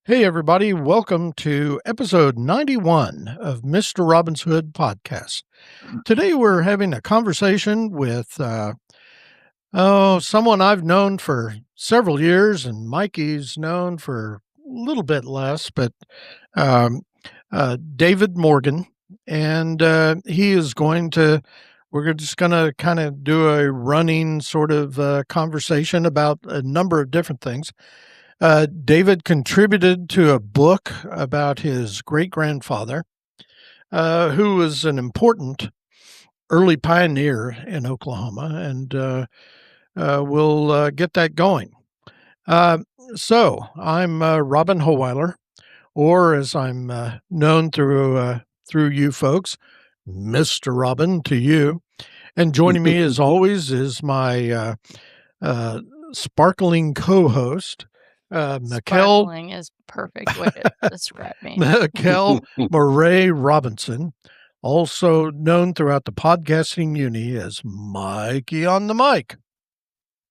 Hey, everybody. Welcome to episode 91 of Mr. Robin's Hood podcast. Today, we're having a conversation with, someone I've known for several years, and Mikey's known for a little bit less, but um, David Morgan. And we're just going to kind of do a running sort of conversation about a number of different things. David contributed to a book about his great grandfather, who was an important early pioneer in Oklahoma, and we'll get that going. Uh, I'm Robin Hohweiler, or as I'm known through you folks, Mr. Robin to you. And joining me, as always, is my uh, sparkling co-host, Mikel Sparkling is perfect way to describe me. Mikel Mauree Robinson, also known throughout the podcasting community as Mikey-on-the-Mic.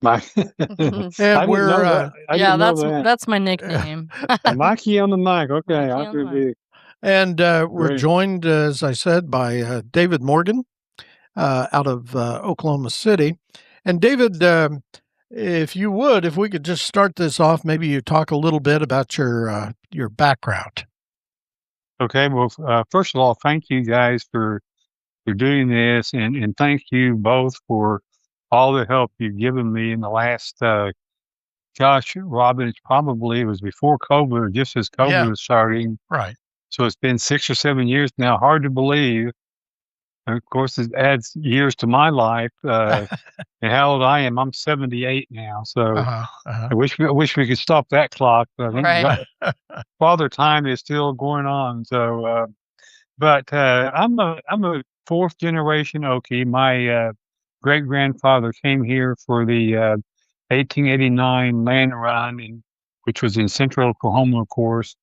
I And didn't know we're that. I Yeah, didn't know that. that's my nickname. Mikey-on-the-Mic. Okay, I could Mikey-on-the-Mic. be. and we're Great. joined, as I said, by David Morgan out of Oklahoma City. And David, if we could just start this off, maybe you talk a little bit about your background. Okay, well, first of all, thank you guys for doing this, and thank you both for all the help you've given me in the last, Robin, it was before COVID, or just as COVID was starting. Right. So it's been 6 or 7 years now. Hard to believe. And of course, it adds years to my life. And how old I am, I'm 78 now. So I wish we could stop that clock. But I think Right. Father Time is still going on. So, but I'm a fourth generation Okie. My great grandfather came here for the 1889 land run, which was in central Oklahoma, of course.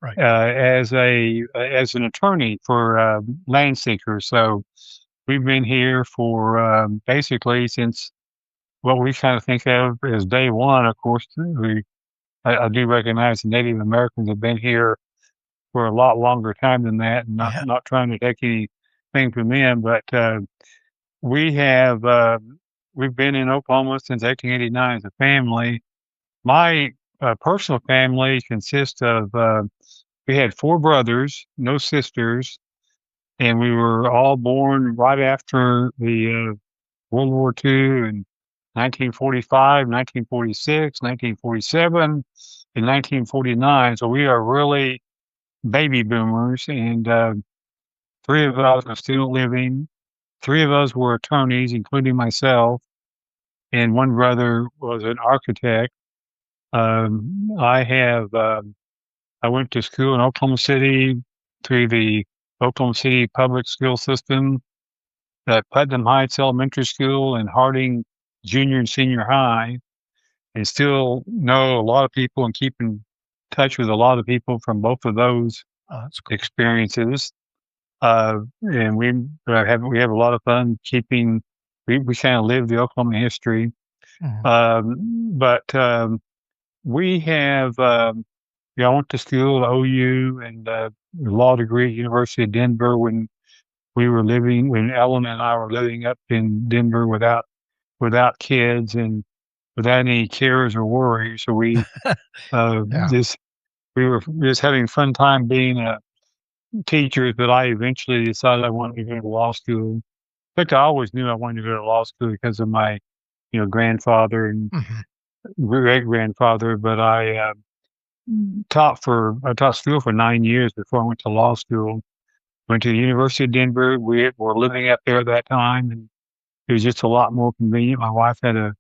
Right. As an attorney for land seekers. So we've been here for basically since what we kind of think of as day one. Of course, I do recognize the Native Americans have been here for a lot longer time than that, and not trying to take anything from them, but we have we've been in Oklahoma since 1889 as a family. My personal family consists of we had 4 brothers, no sisters, and we were all born right after the World War II in 1945, 1946, 1947, and 1949. So we are really baby boomers, and 3 of us are still living. 3 of us were attorneys, including myself, and one brother was an architect. I have I went to school in Oklahoma City through the Oklahoma City public school system, at Putnam Heights Elementary School and Harding Junior and Senior High, and still know a lot of people and keep in touch with a lot of people from both of those That's cool. experiences. And we have a lot of fun keeping. We kind of live the Oklahoma history. But we have. I went to school at OU and law degree at University of Denver when Ellen and I were living up in Denver without kids and without any cares or worries. So we we were just having fun time being teachers, but I eventually decided I wanted to go to law school. In fact, I always knew I wanted to go to law school because of my, grandfather and great grandfather. But I taught school for 9 years before I went to law school. Went to the University of Denver. We were living up there at that time, and it was just a lot more convenient. My wife had a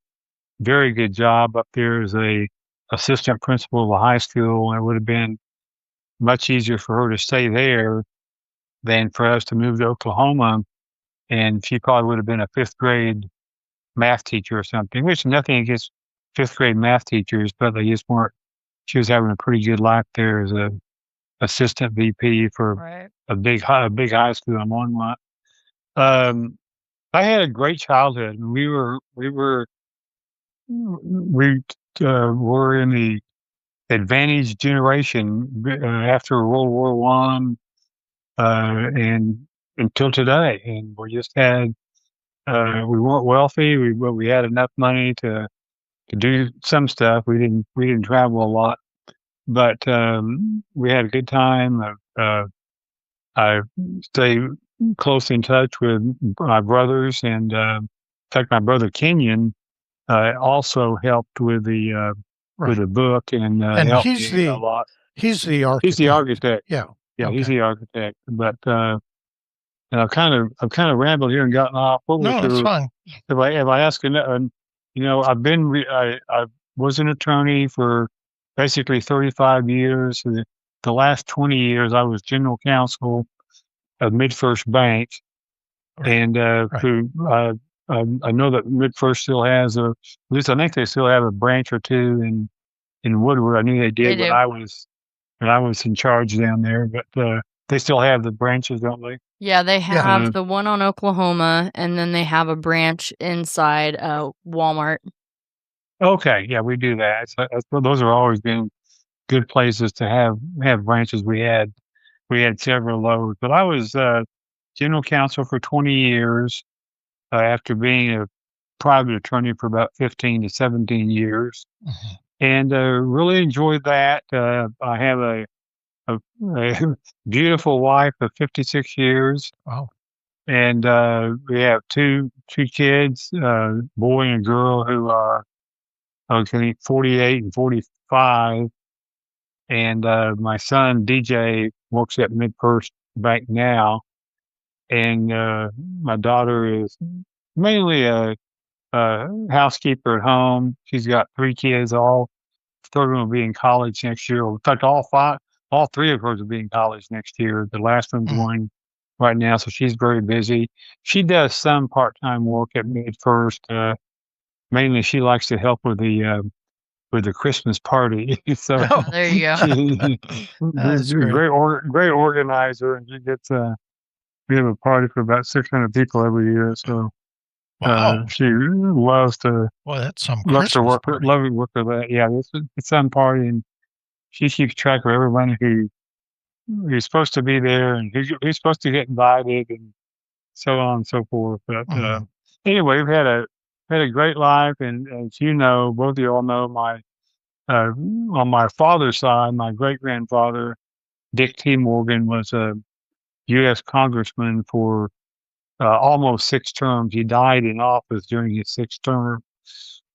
very good job up there as a assistant principal of a high school, and it would have been much easier for her to stay there than for us to move to Oklahoma. And she probably would have been a 5th grade math teacher or something, which nothing against 5th grade math teachers, but they just weren't. She was having a pretty good life there as a assistant VP for a big high school in Longmont. I had a great childhood. We were in the advantaged generation after World War One and until today. And we just had we weren't wealthy, but we had enough money to do some stuff. We didn't travel a lot, but we had a good time. I stay close in touch with my brothers, and in fact, my brother Kenyon also helped with the book and helped he's me a lot. He's the architect. He's the architect. Yeah. Yeah, Okay. he's the architect. But I've kind of rambled here and gotten off. What was No, it's fine. If I ask, I was an attorney for basically 35 years. The last 20 years, I was general counsel of MidFirst Bank, and who I know that MidFirst still has at least I think they still have a branch or two in Woodward. I knew they did when I was in charge down there, but they still have the branches, don't they? Yeah, they have the one on Oklahoma, and then they have a branch inside Walmart. Okay, yeah, we do that. Those have always been good places to have branches. We had several of those, but I was general counsel for 20 years after being a private attorney for about 15 to 17 years, and really enjoyed that. I have a beautiful wife of 56 years. Wow. And we have two kids, boy and a girl, who are 48 and 45. And my son DJ works at MidFirst Bank now, and my daughter is mainly a housekeeper at home. She's got 3 kids, all 3 of them will be in college next year. In fact, all 3 of hers will be in college next year. The last one's going right now, so she's very busy. She does some part-time work at MidFirst. Mainly, she likes to help with the Christmas party. So there you go. She's a great organizer, and she gets we have a party for about 600 people every year. So she loves to. Well, that's some loves to work. party. Love to work with that. Yeah, it's some party, and she keeps track of everybody who's supposed to be there and who's supposed to get invited, and so on and so forth. But anyway, we've had a great life, and as you know, both of you all know, on my father's side, my great grandfather Dick T. Morgan was a U.S. congressman for almost 6 terms. He died in office during his 6th term,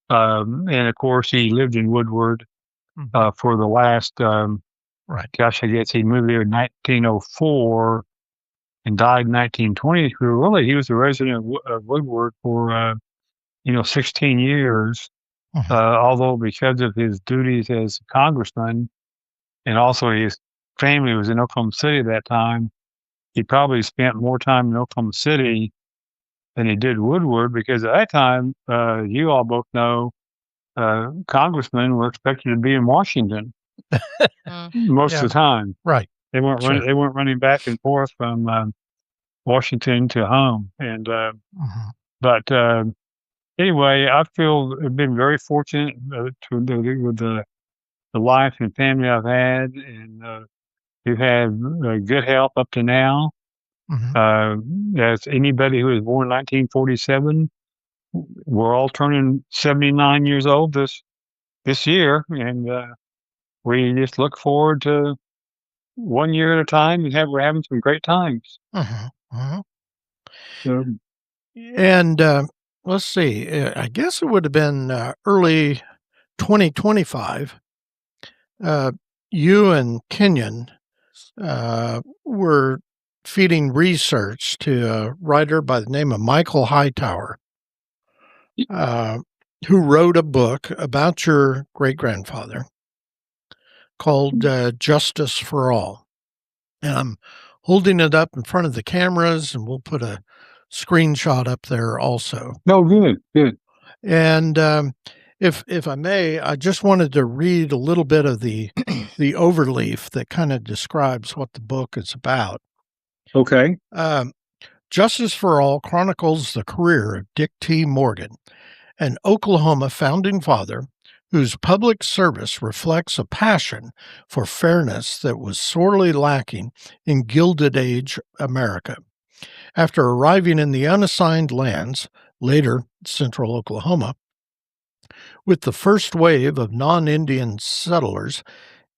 and of course, he lived in Woodward for the last. Gosh, I guess he moved there in 1904 and died in 1920. Really, he was a resident of Woodward for 16 years. Although because of his duties as a congressman, and also his family was in Oklahoma City at that time, he probably spent more time in Oklahoma City than he did Woodward, because at that time, you all both know, congressmen were expected to be in Washington most of the time. Right. They weren't running back and forth from Washington to home. And but anyway, I feel I've been very fortunate with the life and family I've had, and we've had good health up to now. As anybody who was born in 1947, we're all turning 79 years old this year, and we just look forward to one year at a time, and we're having some great times. So, and let's see, I guess it would have been early 2025. You and Kenyon were feeding research to a writer by the name of Michael Hightower, who wrote a book about your great-grandfather called Justice for All. And I'm holding it up in front of the cameras, and we'll put a screenshot up there also. No, good. And if I may, I just wanted to read a little bit of the overleaf that kind of describes what the book is about. Okay. Justice for All chronicles the career of Dick T. Morgan, an Oklahoma founding father whose public service reflects a passion for fairness that was sorely lacking in Gilded Age America. After arriving in the unassigned lands, later central Oklahoma, with the first wave of non-Indian settlers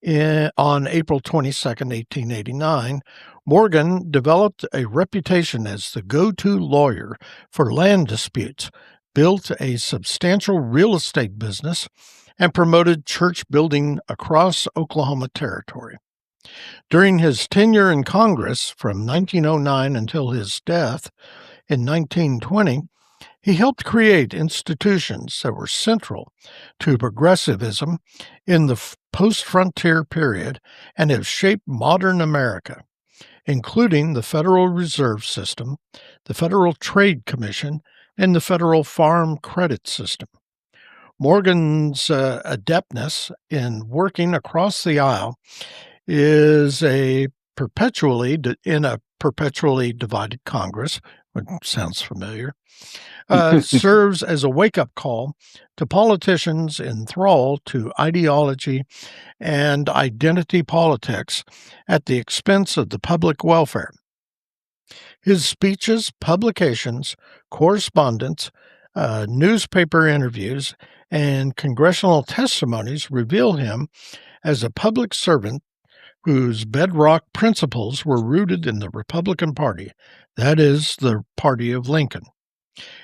on April 22, 1889, Morgan developed a reputation as the go-to lawyer for land disputes, built a substantial real estate business, and promoted church building across Oklahoma Territory. During his tenure in Congress from 1909 until his death in 1920, he helped create institutions that were central to progressivism in the post-frontier period and have shaped modern America, including the Federal Reserve System, the Federal Trade Commission, and the Federal Farm Credit System. Morgan's adeptness in working across the aisle is in a perpetually divided Congress, which sounds familiar, serves as a wake-up call to politicians enthralled to ideology and identity politics at the expense of the public welfare. His speeches, publications, correspondence, newspaper interviews, and congressional testimonies reveal him as a public servant whose bedrock principles were rooted in the Republican Party, that is, the party of Lincoln.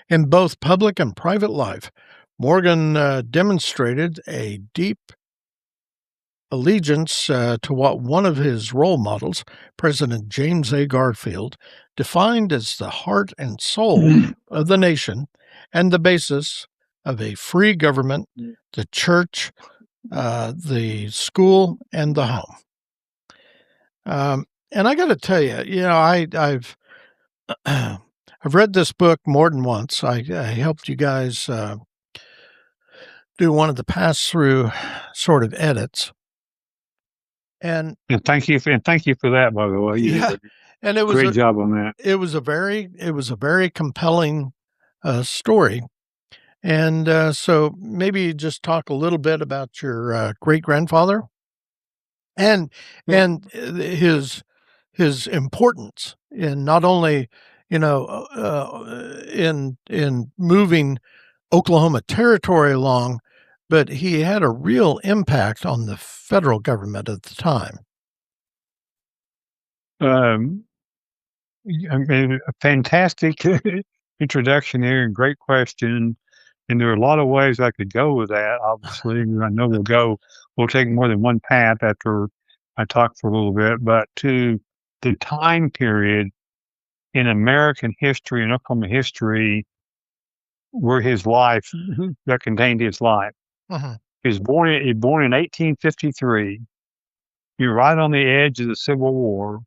In both public and private life, Morgan demonstrated a deep allegiance to what one of his role models, President James A. Garfield, defined as the heart and soul of the nation and the basis of a free government, the church, the school, and the home. And I got to tell you, I've read this book more than once. I helped you guys do one of the pass-through sort of edits, and thank you for that, by the way. Yeah, and it was great job on that. It was a very compelling story, and so maybe just talk a little bit about your great-grandfather and his importance in not only in moving Oklahoma Territory along, but he had a real impact on the federal government at the time. I mean, a fantastic introduction there and great question. And there are a lot of ways I could go with that. Obviously, I know we'll take more than one path after I talk for a little bit, but to the time period in American history and Oklahoma history where his life, that contained his life. He was born in 1853. You're right on the edge of the Civil War.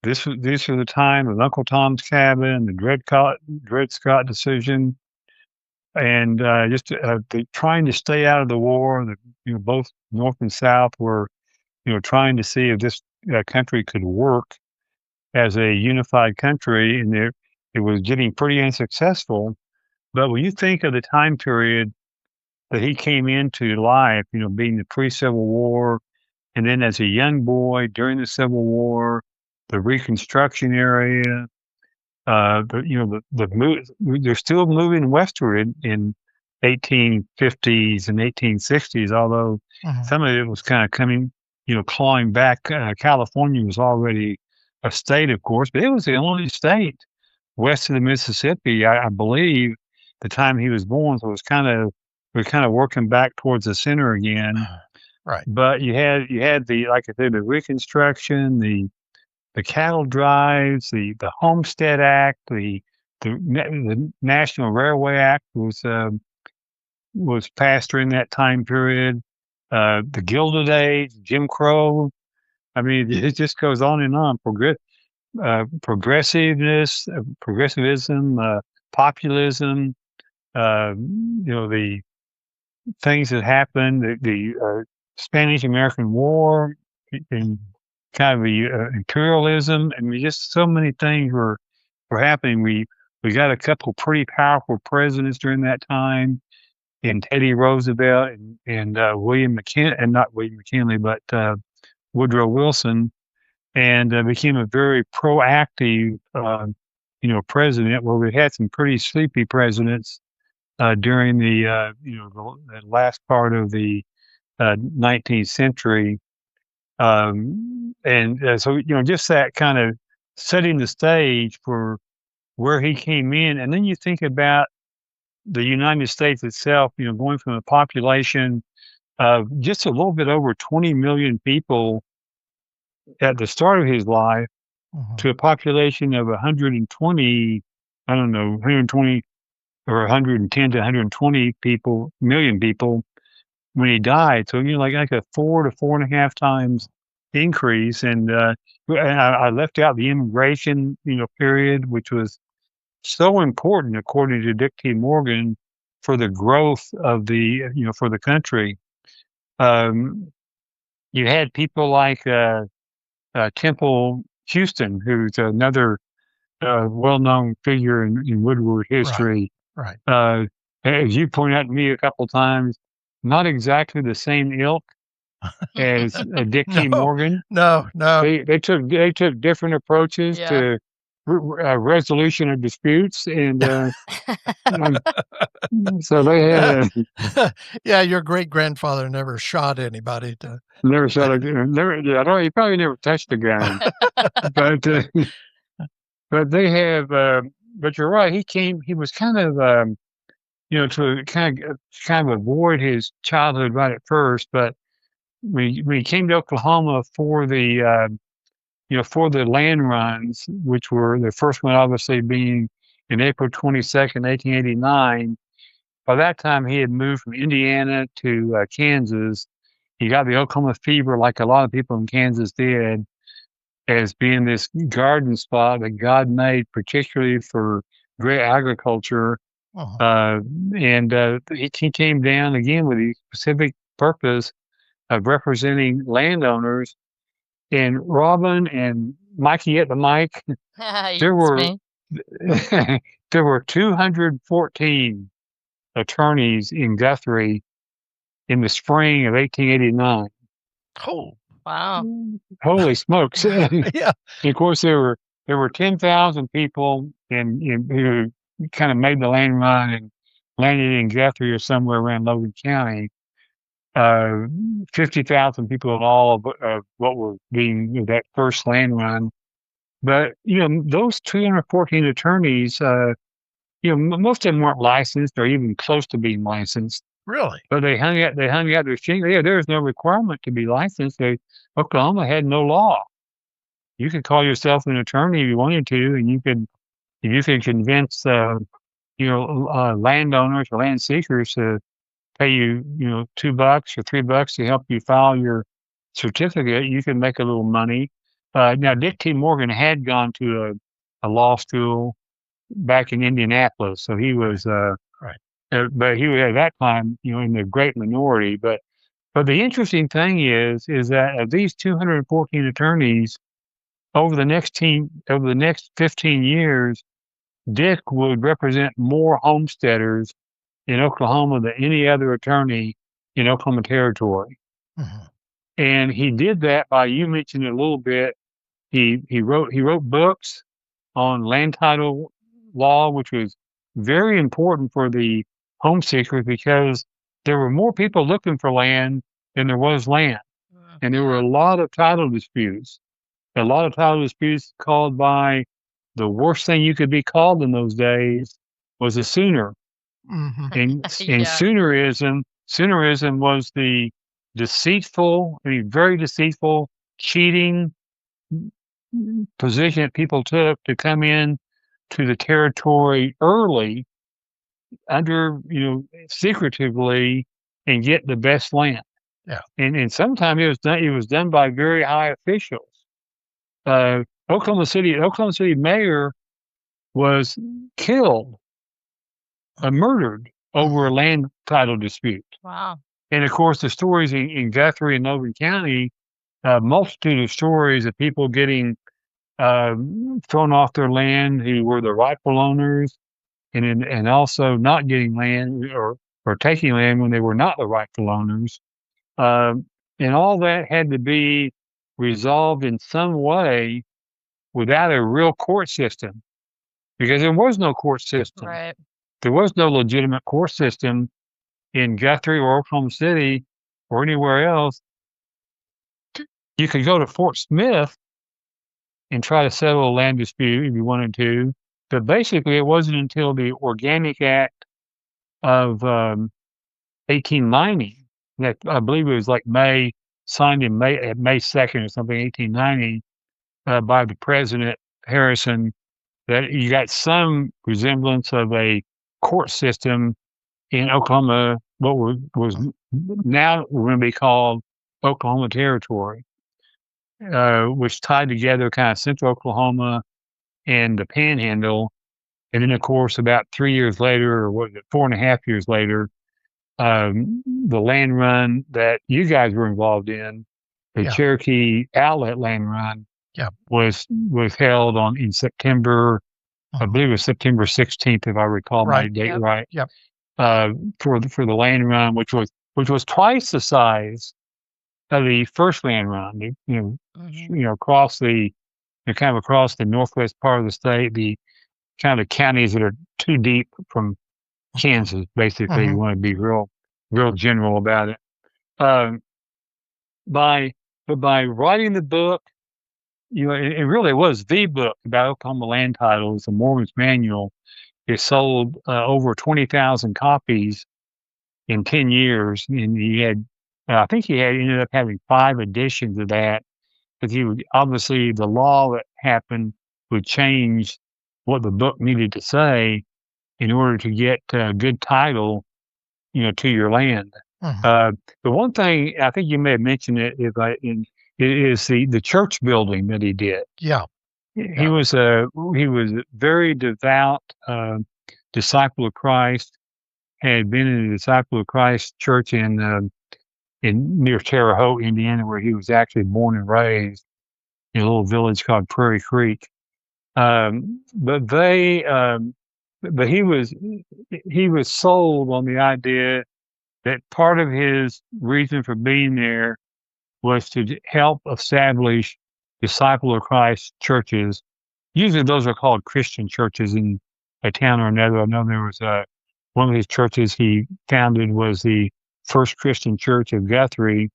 This was the time of Uncle Tom's Cabin, the Dred Scott decision, and just trying to stay out of the war. Both North and South were, trying to see if this country could work as a unified country, and it was getting pretty unsuccessful. But when you think of the time period that he came into life, being the pre-Civil War, and then as a young boy during the Civil War, the Reconstruction area, they're still moving westward in 1850s and 1860s, although some of it was kind of coming, clawing back. California was already a state, of course, but it was the only state west of the Mississippi, I believe, the time he was born. So we're kind of working back towards the center again. Right. But you had the, like I said, the Reconstruction, the cattle drives, the Homestead Act, the National Railway Act was passed during that time period. The Gilded Age, Jim Crow. I mean, it just goes on and on. Progressivism, populism. The things that happened, the Spanish-American War, and kind of the imperialism. I mean, just so many things were happening. We got a couple pretty powerful presidents during that time, and Teddy Roosevelt and William McKinley, and not William McKinley, but Woodrow Wilson, and became a very proactive, president. Well, we had some pretty sleepy presidents during the last part of the 19th century, so just that kind of setting the stage for where he came in, and then you think about the United States itself, going from a population of just a little bit over 20 million people at the start of his life to a population of 120, I don't know, 120 or 110 to 120 million people when he died. So, like a 4 to 4.5 times increase. And I left out the immigration, period, which was so important, according to Dick T. Morgan, for the growth of for the country. You had people like Temple Houston, who's another well-known figure in Woodward history. Right. As you pointed out to me a couple times, not exactly the same ilk as Dick T. Morgan. No. They took different approaches to resolution of disputes, and so they had. Yeah, your great grandfather never shot anybody. Never shot a never. Yeah, he probably never touched a gun, but they have. But you're right. He was kind of to kind of avoid his childhood right at first, but when he came to Oklahoma for the for the land runs, which were the first one obviously being in April 22nd, 1889. By that time, he had moved from Indiana to Kansas. He got the Oklahoma fever, like a lot of people in Kansas did, as being this garden spot that God made particularly for great agriculture. And he came down again with the specific purpose of representing landowners. And Robin and Mikey-on-the-Mic, there were 214 attorneys in Guthrie in the spring of 1889. Oh, wow! Holy smokes! Yeah. And of course, there were 10,000 people who kind of made the land run and landed in Guthrie or somewhere around Logan County. 50,000 people in all of what were being that first land run. But, those 214 attorneys, most of them weren't licensed or even close to being licensed. Really? But they hung out their shingle. Yeah, there was no requirement to be licensed. Oklahoma had no law. You could call yourself an attorney if you wanted to, and you could convince, landowners or land seekers to pay you, $2 or $3 to help you file your certificate. You can make a little money. Now, Dick T. Morgan had gone to a law school back in Indianapolis, so he was, right. But he was at that time, in the great minority. But the interesting thing is that of these 214 attorneys, over the next 15 years, Dick would represent more homesteaders in Oklahoma than any other attorney in Oklahoma Territory. And he did that by, you mentioned it a little bit, he wrote books on land title law, which was very important for the home seekers because there were more people looking for land than there was land. And there were a lot of title disputes. A lot of title disputes called by the worst thing you could be called in those days was a Sooner. And Soonerism was the deceitful, very deceitful, cheating position that people took to come in to the territory early, secretively, and get the best land. Yeah. And sometimes it was done by very high officials. Oklahoma City mayor was killed, murdered over a land title dispute. Wow. And of course, the stories in Guthrie and Logan County, a multitude of stories of people getting thrown off their land who were the rightful owners, and also not getting land or or taking land when they were not the rightful owners. And all that had to be resolved in some way without a real court system, because there was no court system. Right. There was no legitimate court system in Guthrie or Oklahoma City or anywhere else. You could go to Fort Smith and try to settle a land dispute if you wanted to, but basically it wasn't until the Organic Act of 1890, that I believe it was like signed in May 2nd or something, 1890, by the President Harrison, that you got some resemblance of a court system in Oklahoma, what was now going to be called Oklahoma Territory, which tied together kind of central Oklahoma and the Panhandle. And then, of course, about 3 years later, or what was it, 4.5 years later, the land run that you guys were involved in, the Cherokee Outlet Land Run, was held in September. I believe it was September 16th, if I recall my date right. Yep. For the land run, which was twice the size of the first land run. Across the kind of across the northwest part of the state, the kind of counties that are too deep from Kansas. Basically, you want to be real general about it. By writing the book, it really was the book about Oklahoma land titles, the Mormon's Manual. It sold over 20,000 copies in 10 years, and I think he ended up having 5 editions of that, because obviously the law that happened would change what the book needed to say in order to get a good title, to your land. The one thing I think you may have mentioned it is the church building that he did. Yeah. He was a very devout disciple of Christ. Had been in the Disciple of Christ church in near Terre Haute, Indiana, where he was actually born and raised, in a little village called Prairie Creek. But he was sold on the idea that part of his reason for being there was to help establish Disciple of Christ churches. Usually those are called Christian churches in a town or another. I know there was one of his churches he founded was the First Christian Church of Guthrie.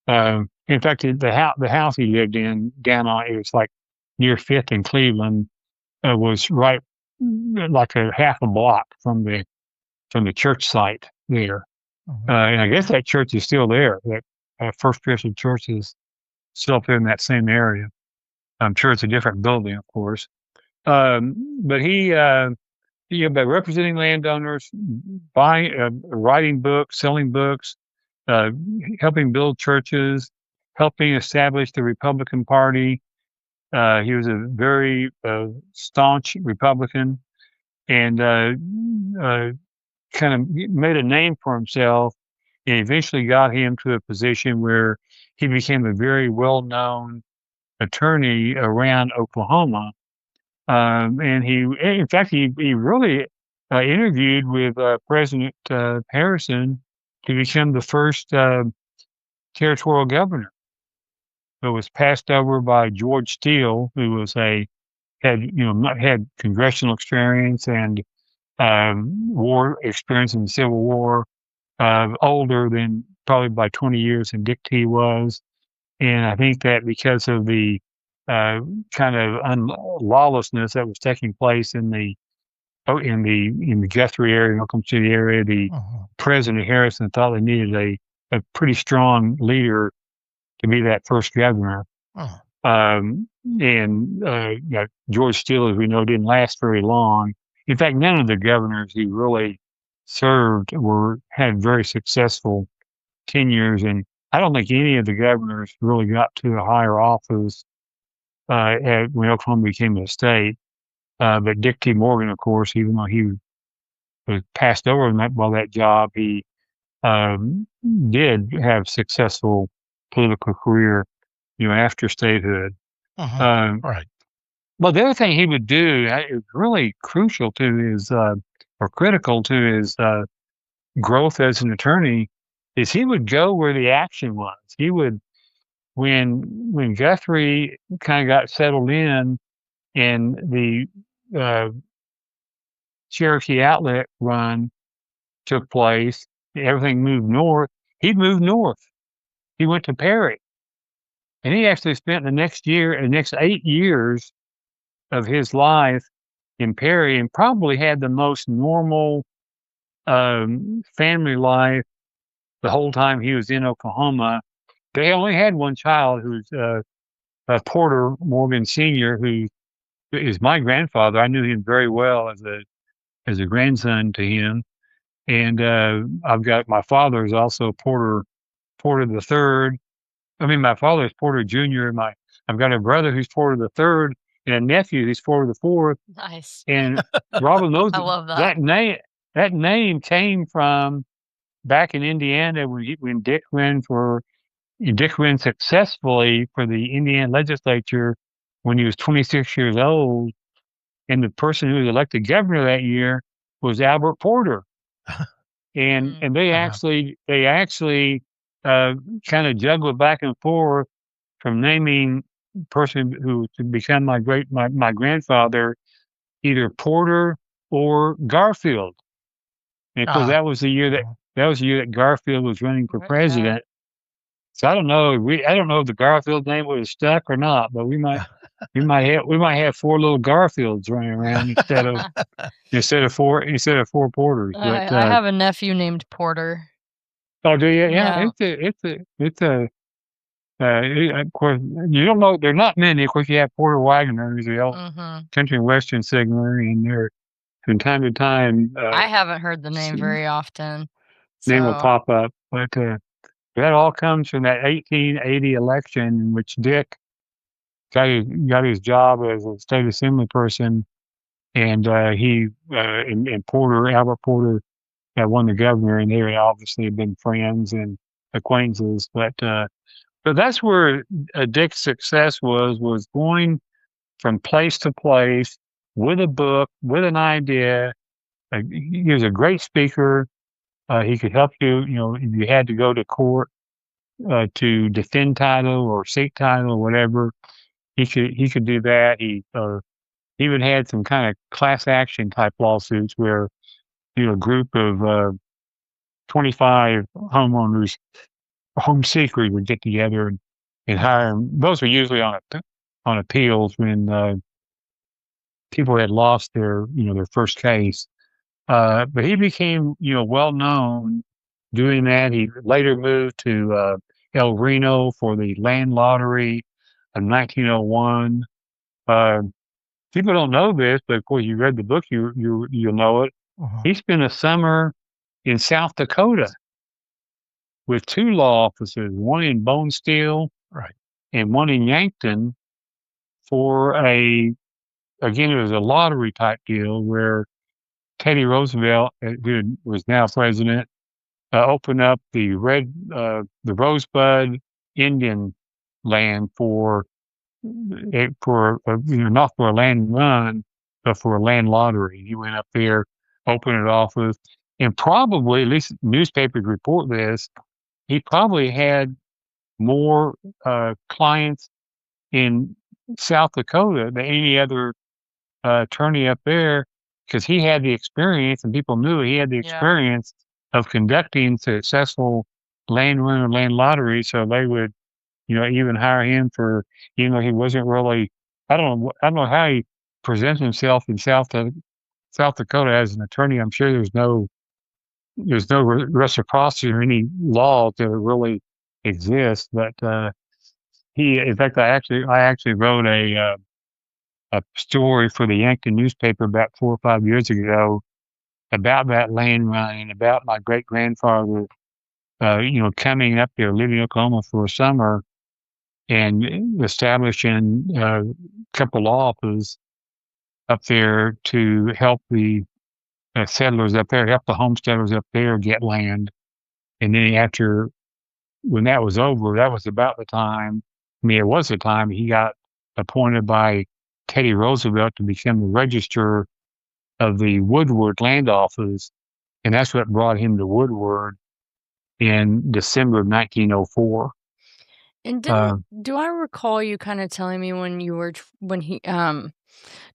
In fact, the house he lived in it was like near 5th and Cleveland, was right like a half a block from the church site there. And I guess that church is still there. That First Christian Church is still up there in that same area. I'm sure it's a different building, of course. But he, by representing landowners, writing books, selling books, helping build churches, helping establish the Republican Party. He was a very staunch Republican, and kind of made a name for himself, and eventually got him to a position where he became a very well-known attorney around Oklahoma. And he really interviewed with President Harrison to become the first territorial governor. It was passed over by George Steele, who had congressional experience and war experience in the Civil War, older than probably by 20 years than Dick T was. And I think that because of the kind of lawlessness that was taking place in the Guthrie area, Oklahoma City area, the President Harrison thought they needed a pretty strong leader to be that first governor. George Steele, as we know, didn't last very long. In fact, none of the governors he really served had very successful tenures, and I don't think any of the governors really got to a higher office when Oklahoma became a state. But Dick T. Morgan, of course, even though he was passed over by that job, he did have successful political career, after statehood. Right. Well, the other thing he would do is really crucial to his, or critical to his growth as an attorney is he would go where the action was. He would, when Guthrie kind of got settled in and the Cherokee Outlet run took place, everything moved north. He'd moved north. He went to Perry, and he actually spent the next 8 years of his life in Perry, and probably had the most normal family life the whole time he was in Oklahoma. They only had one child, who's Porter Morgan Sr., who is my grandfather. I knew him very well as a grandson to him. And I've got, my father is also Porter the Third. I mean, my father is Porter Jr. I've got a brother who's Porter the Third, and a nephew who's Porter the Fourth. Nice. And Robin knows I love that. That name came from back in Indiana when Dick ran successfully for the Indiana legislature when he was 26 years old, and the person who was elected governor that year was Albert Porter. And they actually kind of juggled back and forth from naming the person who to become my grandfather either Porter or Garfield. And of course that was the year that Garfield was running for president. So I don't know if the Garfield name would have stuck or not, but we might have 4 little Garfields running around instead of 4 Porters. But I have a nephew named Porter. Oh, do you? Yeah. Of course, you don't know. There are not many. Of course, you have Porter Wagner, who's the old country and western singer, and they're from time to time. I haven't heard the name very often. Name will pop up, but that all comes from that 1880 election in which Dick got his job as a state assembly person, and and Albert Porter won the governor, and they obviously have been friends and acquaintances. But that's where Dick's success was going from place to place with a book, with an idea. He was a great speaker. He could help you. If you had to go to court to defend title or seek title or whatever, he could do that. He even had some kind of class action type lawsuits where a group of 25 homeowners, home seekers, would get together and hire them. Those were usually on appeals when people had lost their first case. But he became well known doing that. He later moved to El Reno for the land lottery of 1901. People don't know this, but of course you read the book, you'll know it. He spent a summer in South Dakota with 2 law offices, one in Bone Steel, and one in Yankton, for it was a lottery type deal where Teddy Roosevelt, who was now president, opened up the Rosebud Indian land for not for a land run, but for a land lottery. He went up there, opened it off with, and probably, at least newspapers report this, he probably had more clients in South Dakota than any other attorney up there, because he had the experience, and people knew he had the experience of conducting successful land run or land lottery. So they would, even hire him for, he wasn't really. I don't know how he presents himself in South Dakota as an attorney. I'm sure there's no reciprocity or any law that really exists. But in fact, I actually wrote a story for the Yankton newspaper about 4 or 5 years ago about that land run and about my great grandfather, coming up there, living in Oklahoma for a summer, and establishing a couple of offices up there to help the settlers up there, help the homesteaders up there get land. And then when that was over, that was about the time. It was the time he got appointed by Teddy Roosevelt to become the register of the Woodward land office. and that's what brought him to Woodward in December of 1904. And do I recall you kind of telling me when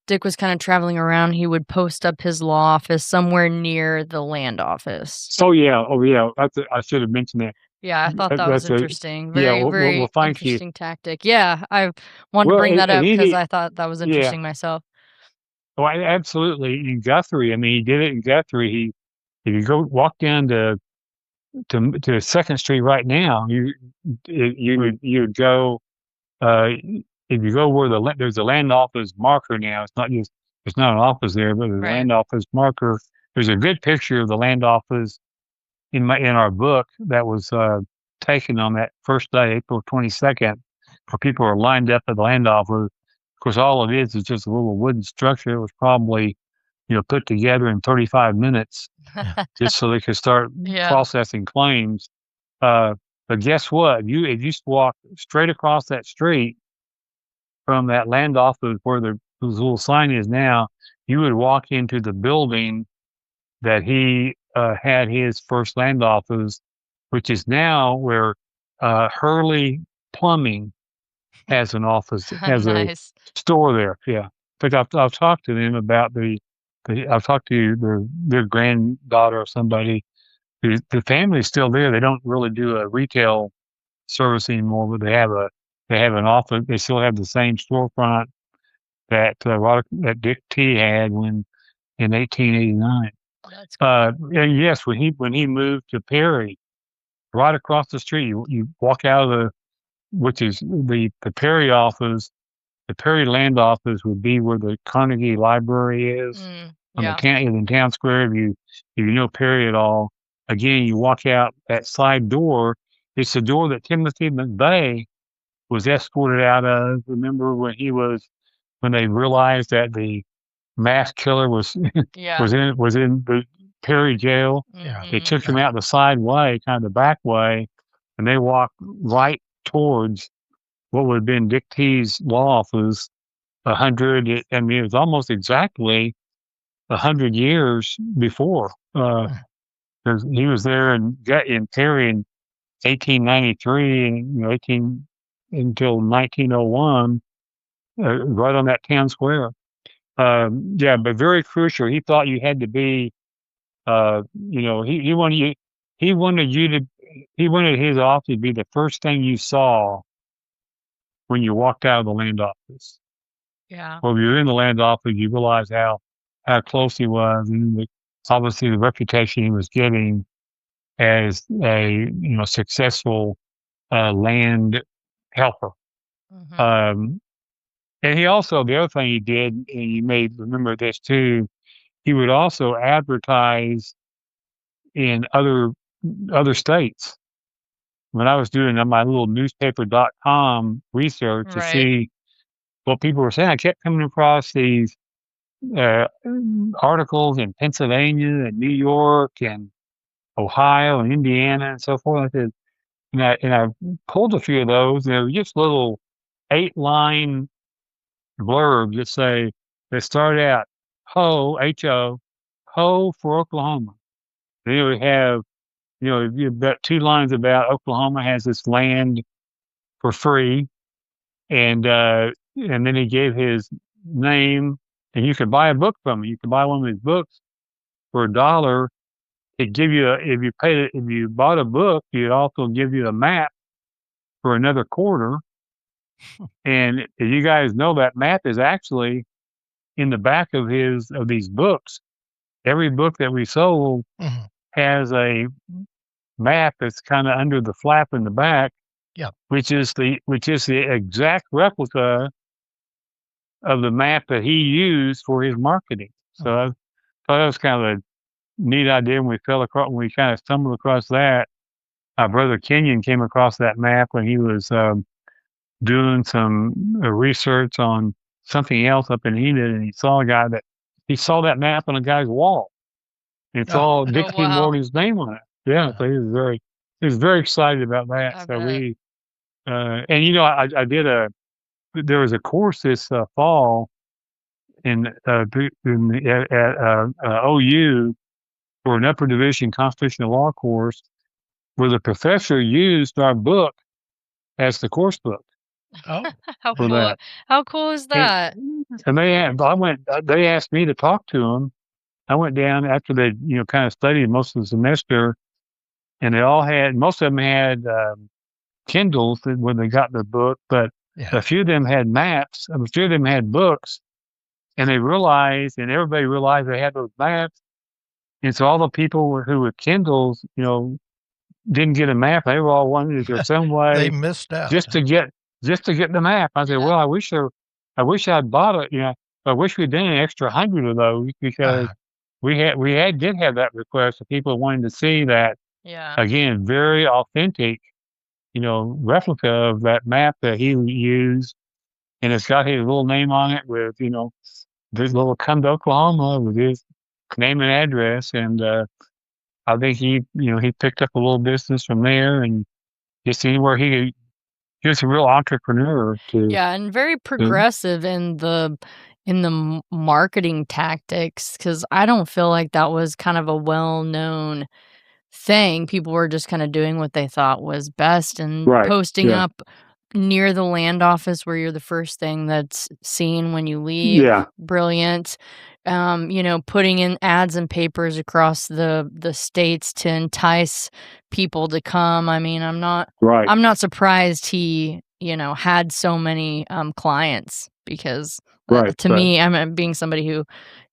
Dick was kind of traveling around, he would post up his law office somewhere near the land office? Oh yeah, I should have mentioned that. Yeah, I thought that was interesting. Well, Very thank you. interesting tactic. Yeah, I wanted to bring that up because I thought that was interesting myself. Oh, absolutely. In Guthrie, I mean, he did it in Guthrie. If you go walk down to 2nd Street right now, you would go. If you go where there's a land office marker now, it's not an office there, but there's a land office marker. There's a good picture of the land office in our book that was taken on that first day, April 22nd, where people are lined up at the land office. Of course, all it is just a little wooden structure. It was probably, put together in 35 minutes just so they could start processing claims. But guess what? If you just walk straight across that street from that land office where the little sign is now, you would walk into the building that he had his first land office, which is now where Hurley Plumbing has an office, has a store there. Yeah. In fact, I've talked to them about I've talked to their granddaughter or somebody. The family's still there. They don't really do a retail service anymore, but they have an office. They still have the same storefront that Dick T had in 1889. That's cool. And yes, when he moved to Perry, right across the street, you walk out of which is the Perry office. The Perry land office would be where the Carnegie Library is in town square. If you know Perry at all, again, you walk out that side door. It's the door that Timothy McVeigh was escorted out of. Remember when they realized that the mass killer was in the Perry jail? Yeah. They took him out the side way, kind of the back way, and they walked right towards what would have been Dick T's law office. It was almost exactly 100 years before. He was there in Perry in 1893 and until 1901, right on that town square. But very crucial. He thought you had to be, he wanted his office to be the first thing you saw when you walked out of the land office. Yeah. Well, if you're in the land office, you realize how close he was, and obviously the reputation he was getting as a successful land helper. Mm-hmm. And he also, the other thing he did, and you may remember this too, he would also advertise in other states. When I was doing my little newspaper.com research to see what people were saying, I kept coming across these articles in Pennsylvania and New York and Ohio and Indiana and so forth. And I pulled a few of those. They were just little 8-line blurbs that start out H-O, ho for Oklahoma. Then you would have, about 2 lines about Oklahoma has this land for free. And then he gave his name, and you could buy a book from him. You could buy one of his books for $1. He'd give you if you bought a book, he'd also give you a map for another quarter. And as you guys know, that map is actually in the back of these books. Every book that we sold has a map that's kind of under the flap in the back, which is the exact replica of the map that he used for his marketing. So I thought that was kind of a neat idea when we kind of stumbled across that. My brother Kenyon came across that map when he was doing some research on something else up in Enid, and he saw that map on a guy's wall. And it's all Dick T. Morgan's name on it. Yeah, so he was very excited about that. There was a course this fall at OU for an upper division constitutional law course where the professor used our book as the course book. Oh, How for cool! that. How cool is that? And they asked me to talk to them. I went down after they, kind of studied most of the semester, and most of them had Kindles when they got the book, but yeah. a few of them had maps, a few of them had books, and everybody realized they had those maps. And so all the people who with Kindles, didn't get a map. They were all wanting to go some way They missed out. just to get the map. I said, well, I wish I'd bought it. I wish we'd done an extra 100 of those because did have that request of people wanting to see that. Yeah. Again, very authentic, replica of that map that he used, and it's got his little name on it with, this little come to Oklahoma with his name and address, and I think he picked up a little business from there, and just anywhere he was a real entrepreneur too. Yeah, and very progressive in the marketing tactics, because I don't feel like that was kind of a well-known thing. People were just kind of doing what they thought was best and posting up near the land office where you're the first thing that's seen when you leave. Yeah. Brilliant. Putting in ads and papers across the states to entice people to come. I mean, I'm not surprised he, had so many clients, because to me, I'm being somebody who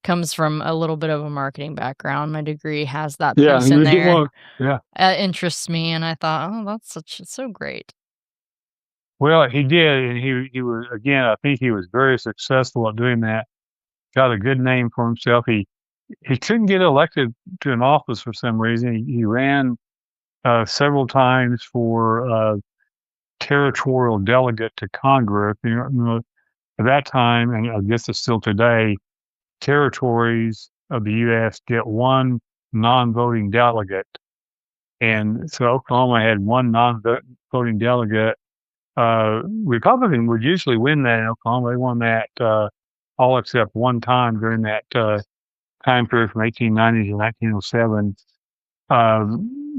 comes from a little bit of a marketing background. My degree has that piece in there. It interests me, and I thought, oh, that's so great. Well, he did, and he was, again, I think he was very successful at doing that. Got a good name for himself. He couldn't get elected to an office for some reason. He ran several times for territorial delegate to Congress. At that time, and I guess it's still today, territories of the U.S. get one non-voting delegate, and so Oklahoma had one non-voting delegate. Republican would usually win that in Oklahoma. They won that all except one time during that time period from 1890 to 1907.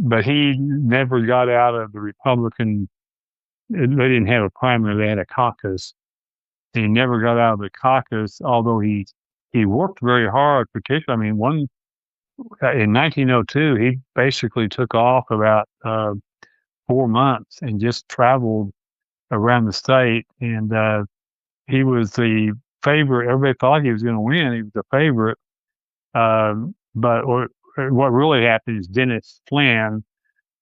But he never got out of the Republican. They didn't have a primary; they had a caucus. He never got out of the caucus, although he worked very hard. Particularly, I mean, in 1902, he basically took off about 4 months and just traveled around the state, and he was the favorite. Everybody thought he was going to win. He was the favorite. But what really happened is Dennis Flynn,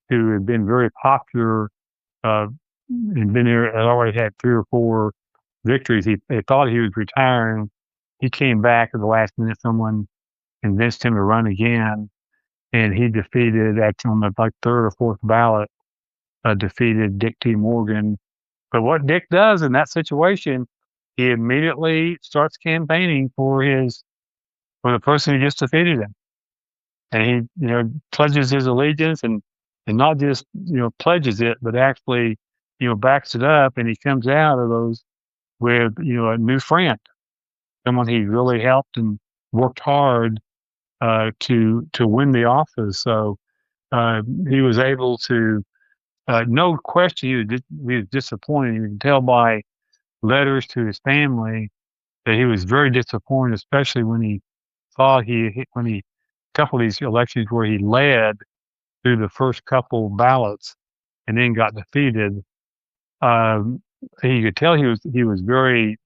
who had been very popular, and been there, had already had 3 or 4 victories. They thought he was retiring. He came back at the last minute. Someone convinced him to run again, and he defeated, actually on the 3rd or 4th ballot, defeated Dick T. Morgan. But what Dick does in that situation, he immediately starts campaigning for the person who just defeated him, and he pledges his allegiance, and not just pledges it, but actually backs it up, and he comes out of those with a new friend, someone he really helped and worked hard to win the office. So he was able to. No question, he was disappointed. You can tell by letters to his family that he was very disappointed, especially when he thought a couple of these elections where he led through the first couple ballots and then got defeated. He could tell he was very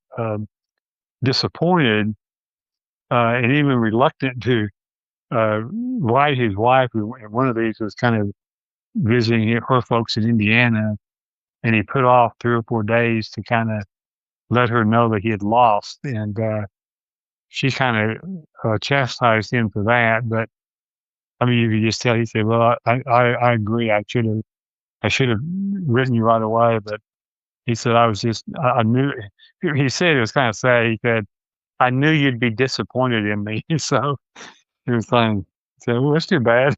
disappointed and even reluctant to write his wife. One of these was kind of visiting her folks in Indiana, and he put off 3 or 4 days to kind of let her know that he had lost, and she kind of chastised him for that. But I mean, you could just tell. He said, "Well, I agree. I should have written you right away." But he said, I knew." He said it was kind of sad. He said, "I knew you'd be disappointed in me." So he was saying, "Well, that's too bad."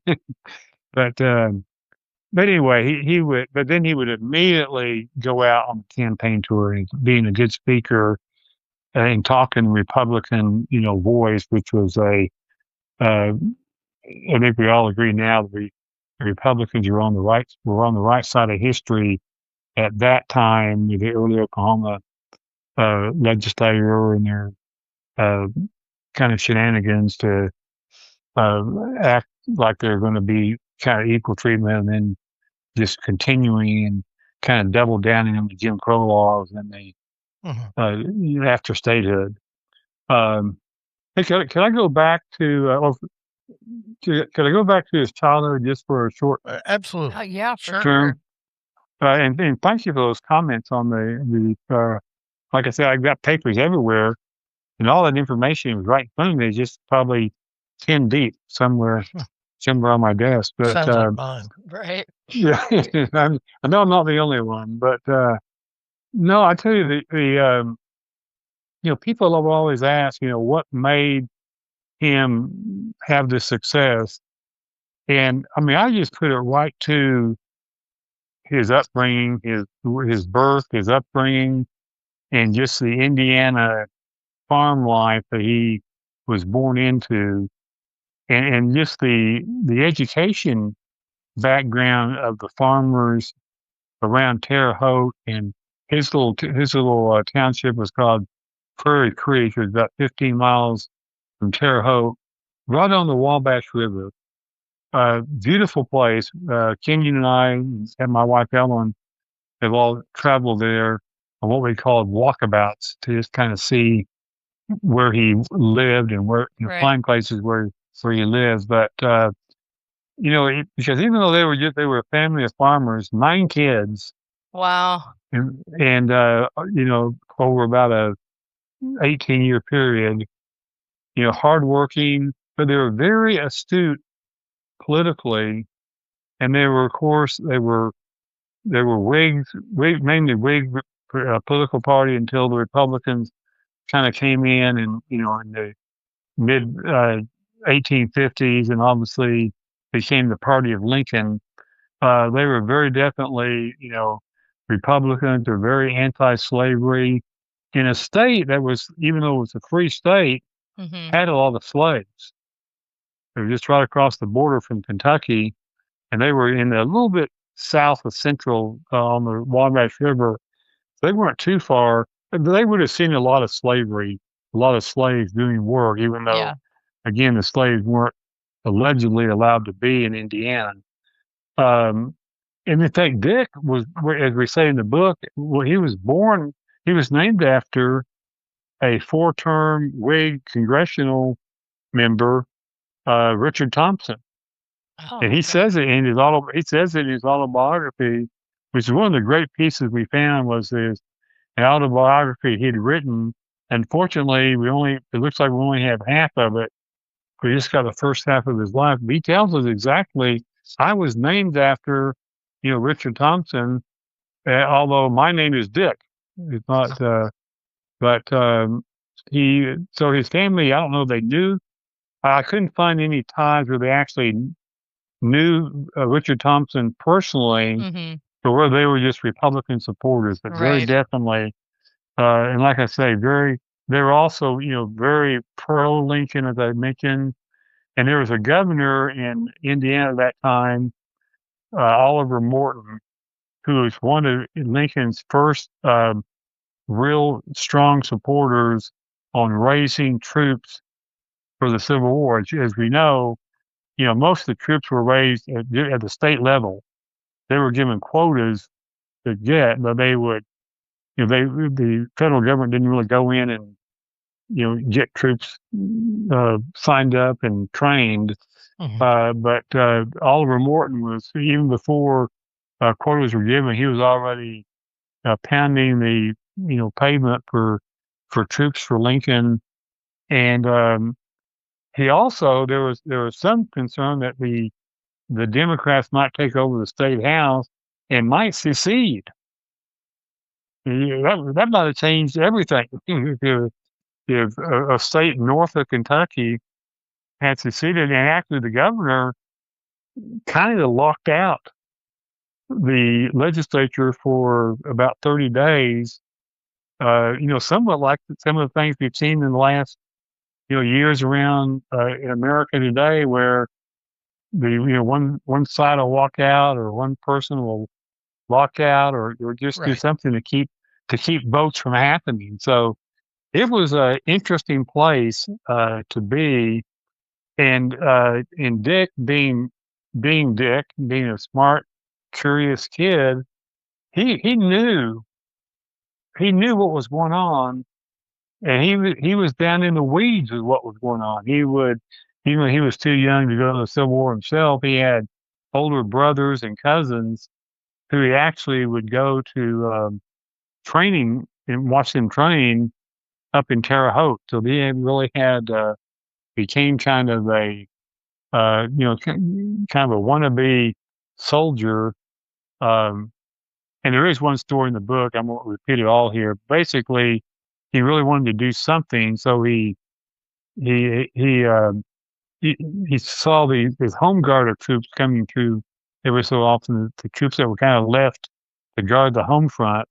But anyway, but then he would immediately go out on the campaign tour, and being a good speaker and talking Republican, voice, which was a I think we all agree now that the Republicans were on the right side of history at that time with the early Oklahoma legislature and their kind of shenanigans to act like they're going to be kind of equal treatment, and then just continuing and kind of double downing on the Jim Crow laws and the after statehood. Hey, can I go back to? Can I go back to his childhood just for a short? Absolutely. Yeah, for term? sure. And thank you for those comments on the like I said, I've got papers everywhere, and all that information was right in front of me, just probably 10 deep somewhere on my desk. But Sounds like mine. Right. yeah, I know I'm not the only one, but no, I tell you people have always asked, what made him have this success, and I mean, I just put it right to his upbringing, his birth, his upbringing, and just the Indiana farm life that he was born into, and just the education background of the farmers around Terre Haute, and his little township was called Prairie Creek. It was about 15 miles from Terre Haute, right on the Wabash River. Beautiful place. Kenyon and I and my wife Ellen have all traveled there on what we called walkabouts to just kind of see where he lived and where find places where he lives. But because even though they were a family of farmers, 9 kids. Wow. And over about a 18-year period, hardworking, but they were very astute politically, and they were, of course, they were Whigs, mainly Whig political party until the Republicans kind of came in, and in the mid 1850s, and obviously became the party of Lincoln. They were very definitely, Republicans. They're very anti-slavery in a state that was, even though it was a free state, had a lot of slaves. They were just right across the border from Kentucky, and they were in a little bit south of central on the Wabash River. They weren't too far. They would have seen a lot of slavery, a lot of slaves doing work, even though, again, the slaves weren't allegedly allowed to be in Indiana. And in fact, Dick was, as we say in the book, well, he was named after a 4-term Whig congressional member, Richard Thompson. Oh, and he says it in his autobiography, which is one of the great pieces we found, was his autobiography he'd written. Unfortunately, it looks like we only have half of it. We just got the first half of his life. But he tells us exactly, I was named after, Richard Thompson, although my name is Dick. It's not, but so his family, I don't know if they knew. I couldn't find any ties where they actually knew Richard Thompson personally, but where they were just Republican supporters, but very definitely, and like I say, they were also, very pro-Lincoln, as I mentioned. And there was a governor in Indiana at that time, Oliver Morton, who was one of Lincoln's first real strong supporters on raising troops for the Civil War. As we know, most of the troops were raised at the state level. They were given quotas to get, but they would, the federal government didn't really go in and, get troops signed up and trained. But Oliver Morton was, even before quotas were given, he was already pounding the pavement for troops for Lincoln. And he also, there was some concern that the Democrats might take over the state house and might secede. That might have changed everything. If a state north of Kentucky had seceded, and actually the governor kind of locked out the legislature for about 30 days, somewhat like some of the things we've seen in the last, years around in America today, where one side will walk out, or one person will walk out, or just do Right. something to keep votes from happening. So it was an interesting place to be, and Dick being Dick, being a smart, curious kid, he knew what was going on, and he was down in the weeds with what was going on. He would, even when he was too young to go to the Civil War himself, he had older brothers and cousins who he actually would go to training and watch them train up in Terre Haute. So he really had became kind of a kind of a wannabe soldier. And there is one story in the book. I won't repeat it all here. Basically, he really wanted to do something, so he he um, he saw these home guard of troops coming through. Every so often, the troops that were kind of left to guard the home front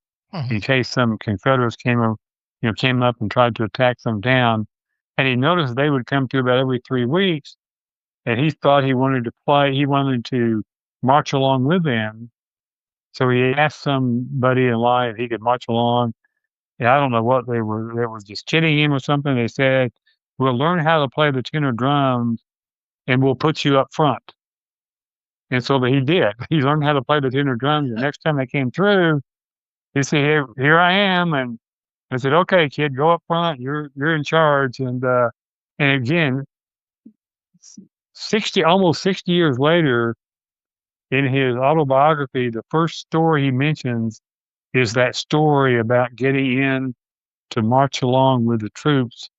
in case some Confederates came up and tried to attack them down. And he noticed they would come through about every 3 weeks, and he thought he wanted to march along with them. So he asked somebody in line if he could march along. And I don't know what they were just kidding him or something. They said, "We'll learn how to play the tenor drums, and we'll put you up front." And so he did. He learned how to play the tenor drums. The next time they came through, he said, "Here I am." And I said, "Okay, kid, go up front. You're in charge." And again, almost 60 years later, in his autobiography, the first story he mentions is that story about getting in to march along with the troops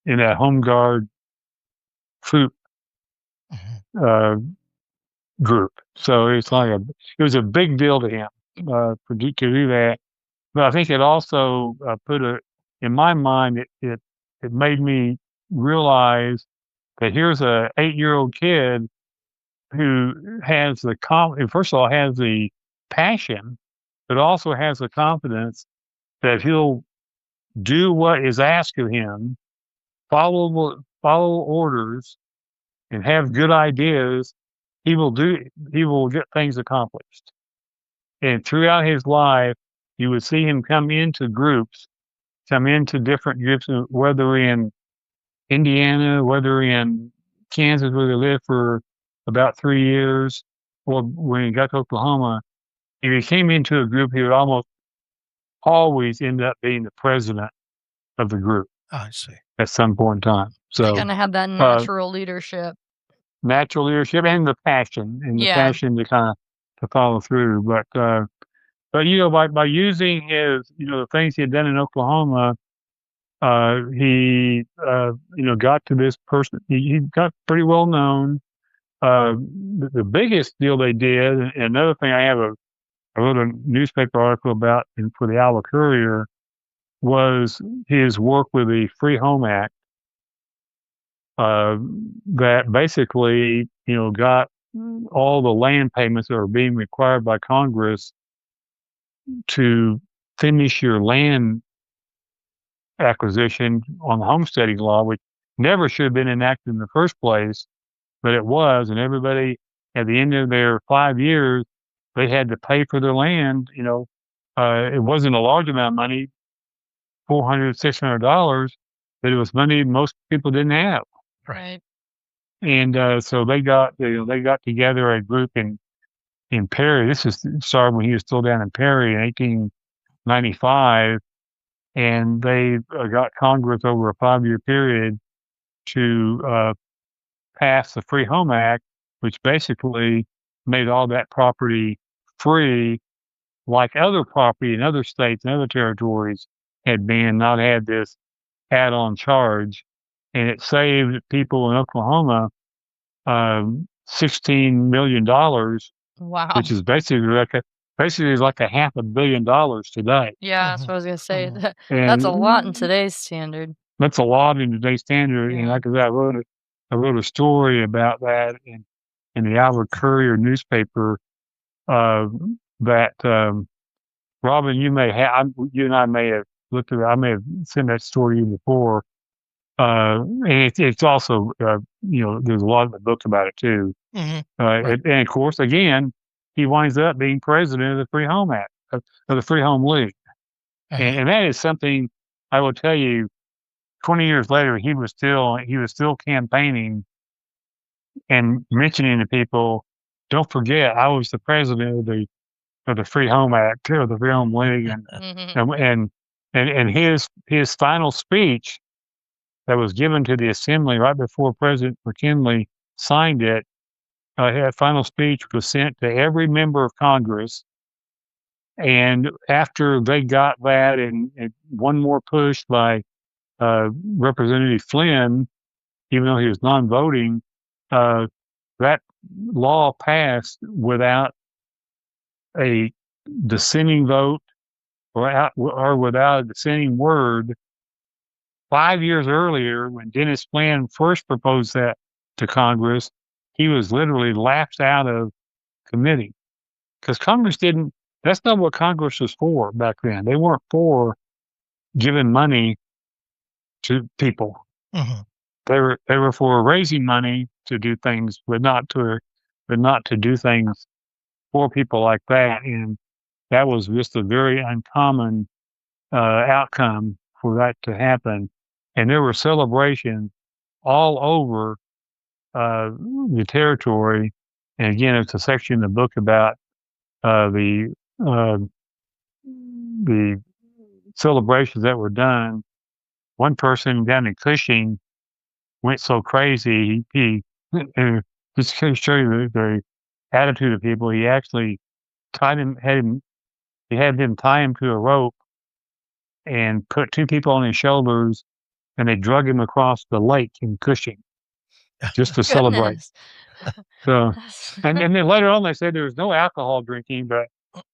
in that home guard troop group. So it was a big deal to him to do that. But I think it also in my mind, it made me realize that here's a 8-year-old kid who has first of all, has the passion, but also has the confidence that he'll do what is asked of him, follow orders, and have good ideas. He will get things accomplished. And throughout his life, you would see him come into different groups, whether in Indiana, whether in Kansas, where they lived for about 3 years, or when he got to Oklahoma. If he came into a group, he would almost always end up being the president of the group. I see. At some point in time. So kind of had that natural leadership. Natural leadership and the passion to kind of to follow through. But by using his the things he had done in Oklahoma, he got to this person. He got pretty well known. The biggest deal they did, and another thing I wrote a newspaper article about for the Iowa Courier, was his work with the Free Home Act, that basically got all the land payments that are being required by Congress to finish your land acquisition on the homesteading law, which never should have been enacted in the first place, but it was, and everybody at the end of their 5 years, they had to pay for their land. It wasn't a large amount of money, $400, $600, but it was money most people didn't have. Right. And so they got together a group in Perry. This started when he was still down in Perry in 1895, and they got Congress over a 5-year period to pass the Free Home Act, which basically made all that property free, like other property in other states and other territories had been, not had this add-on charge, and it saved people in Oklahoma $16 million. Wow. Which is basically like $500 million today. Yeah, that's what I was gonna say. That's a lot in today's standard. That's a lot in today's standard. Yeah. And like I said, I wrote a story about that in the Iowa Courier newspaper. That Robin, you and I may have looked at. I may have sent that story to you before. and it's also, there's a lot in the book about it too. Right. And of course, again, he winds up being president of the Free Home Act, of the Free Home League. And that is something I will tell you, 20 years later, he was still campaigning and mentioning to people, don't forget, I was the president of the Free Home Act or the Free Home League. And his final speech that was given to the assembly right before President McKinley signed it, his final speech was sent to every member of Congress. And after they got that and one more push by Representative Flynn, even though he was non-voting, that law passed without a dissenting vote or without a dissenting word. 5 years earlier, when Dennis Flynn first proposed that to Congress, he was literally laughed out of committee because Congress didn't. That's not what Congress was for back then. They weren't for giving money to people. They were for raising money to do things, but not to do things for people like that. And that was just a very uncommon outcome for that to happen. And there were celebrations all over the territory. And again, it's a section in the book about the celebrations that were done. One person down in Cushing went so crazy, he just to show you the attitude of people, he actually had them tie him to a rope and put two people on his shoulders, and they drug him across the lake in Cushing just to celebrate. So, and then later on they said there was no alcohol drinking, but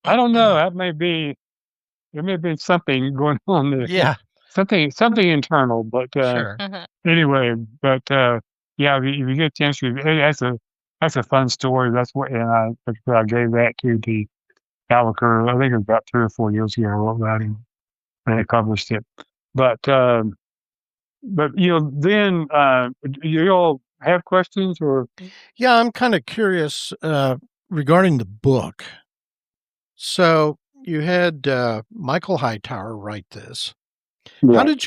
I don't know. There may be something going on there. Yeah. Something internal, but Sure. anyway, but yeah, if you get a chance to, that's a fun story. That's what, and I gave that to the Albuquerque. I think it was about 3 or 4 years ago. I wrote about him and they published it. But then do you all have questions or? Yeah, I'm kind of curious regarding the book. So you had Michael Hightower write this. Right. How did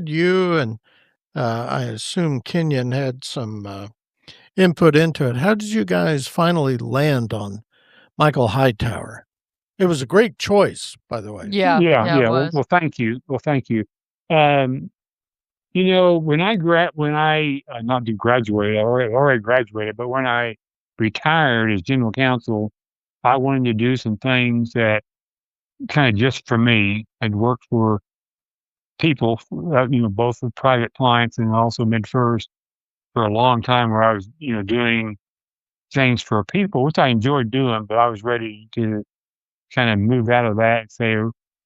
you and I assume Kenyon had some input into it. How did you guys finally land on Michael Hightower? It was a great choice, by the way. Yeah. It was. Well, thank you. When I not graduated, I already graduated, but when I retired as general counsel, I wanted to do some things that kind of just for me. I'd worked for people, both with private clients and also MidFirst for a long time, where I was, doing things for people, which I enjoyed doing, but I was ready to kind of move out of that and say,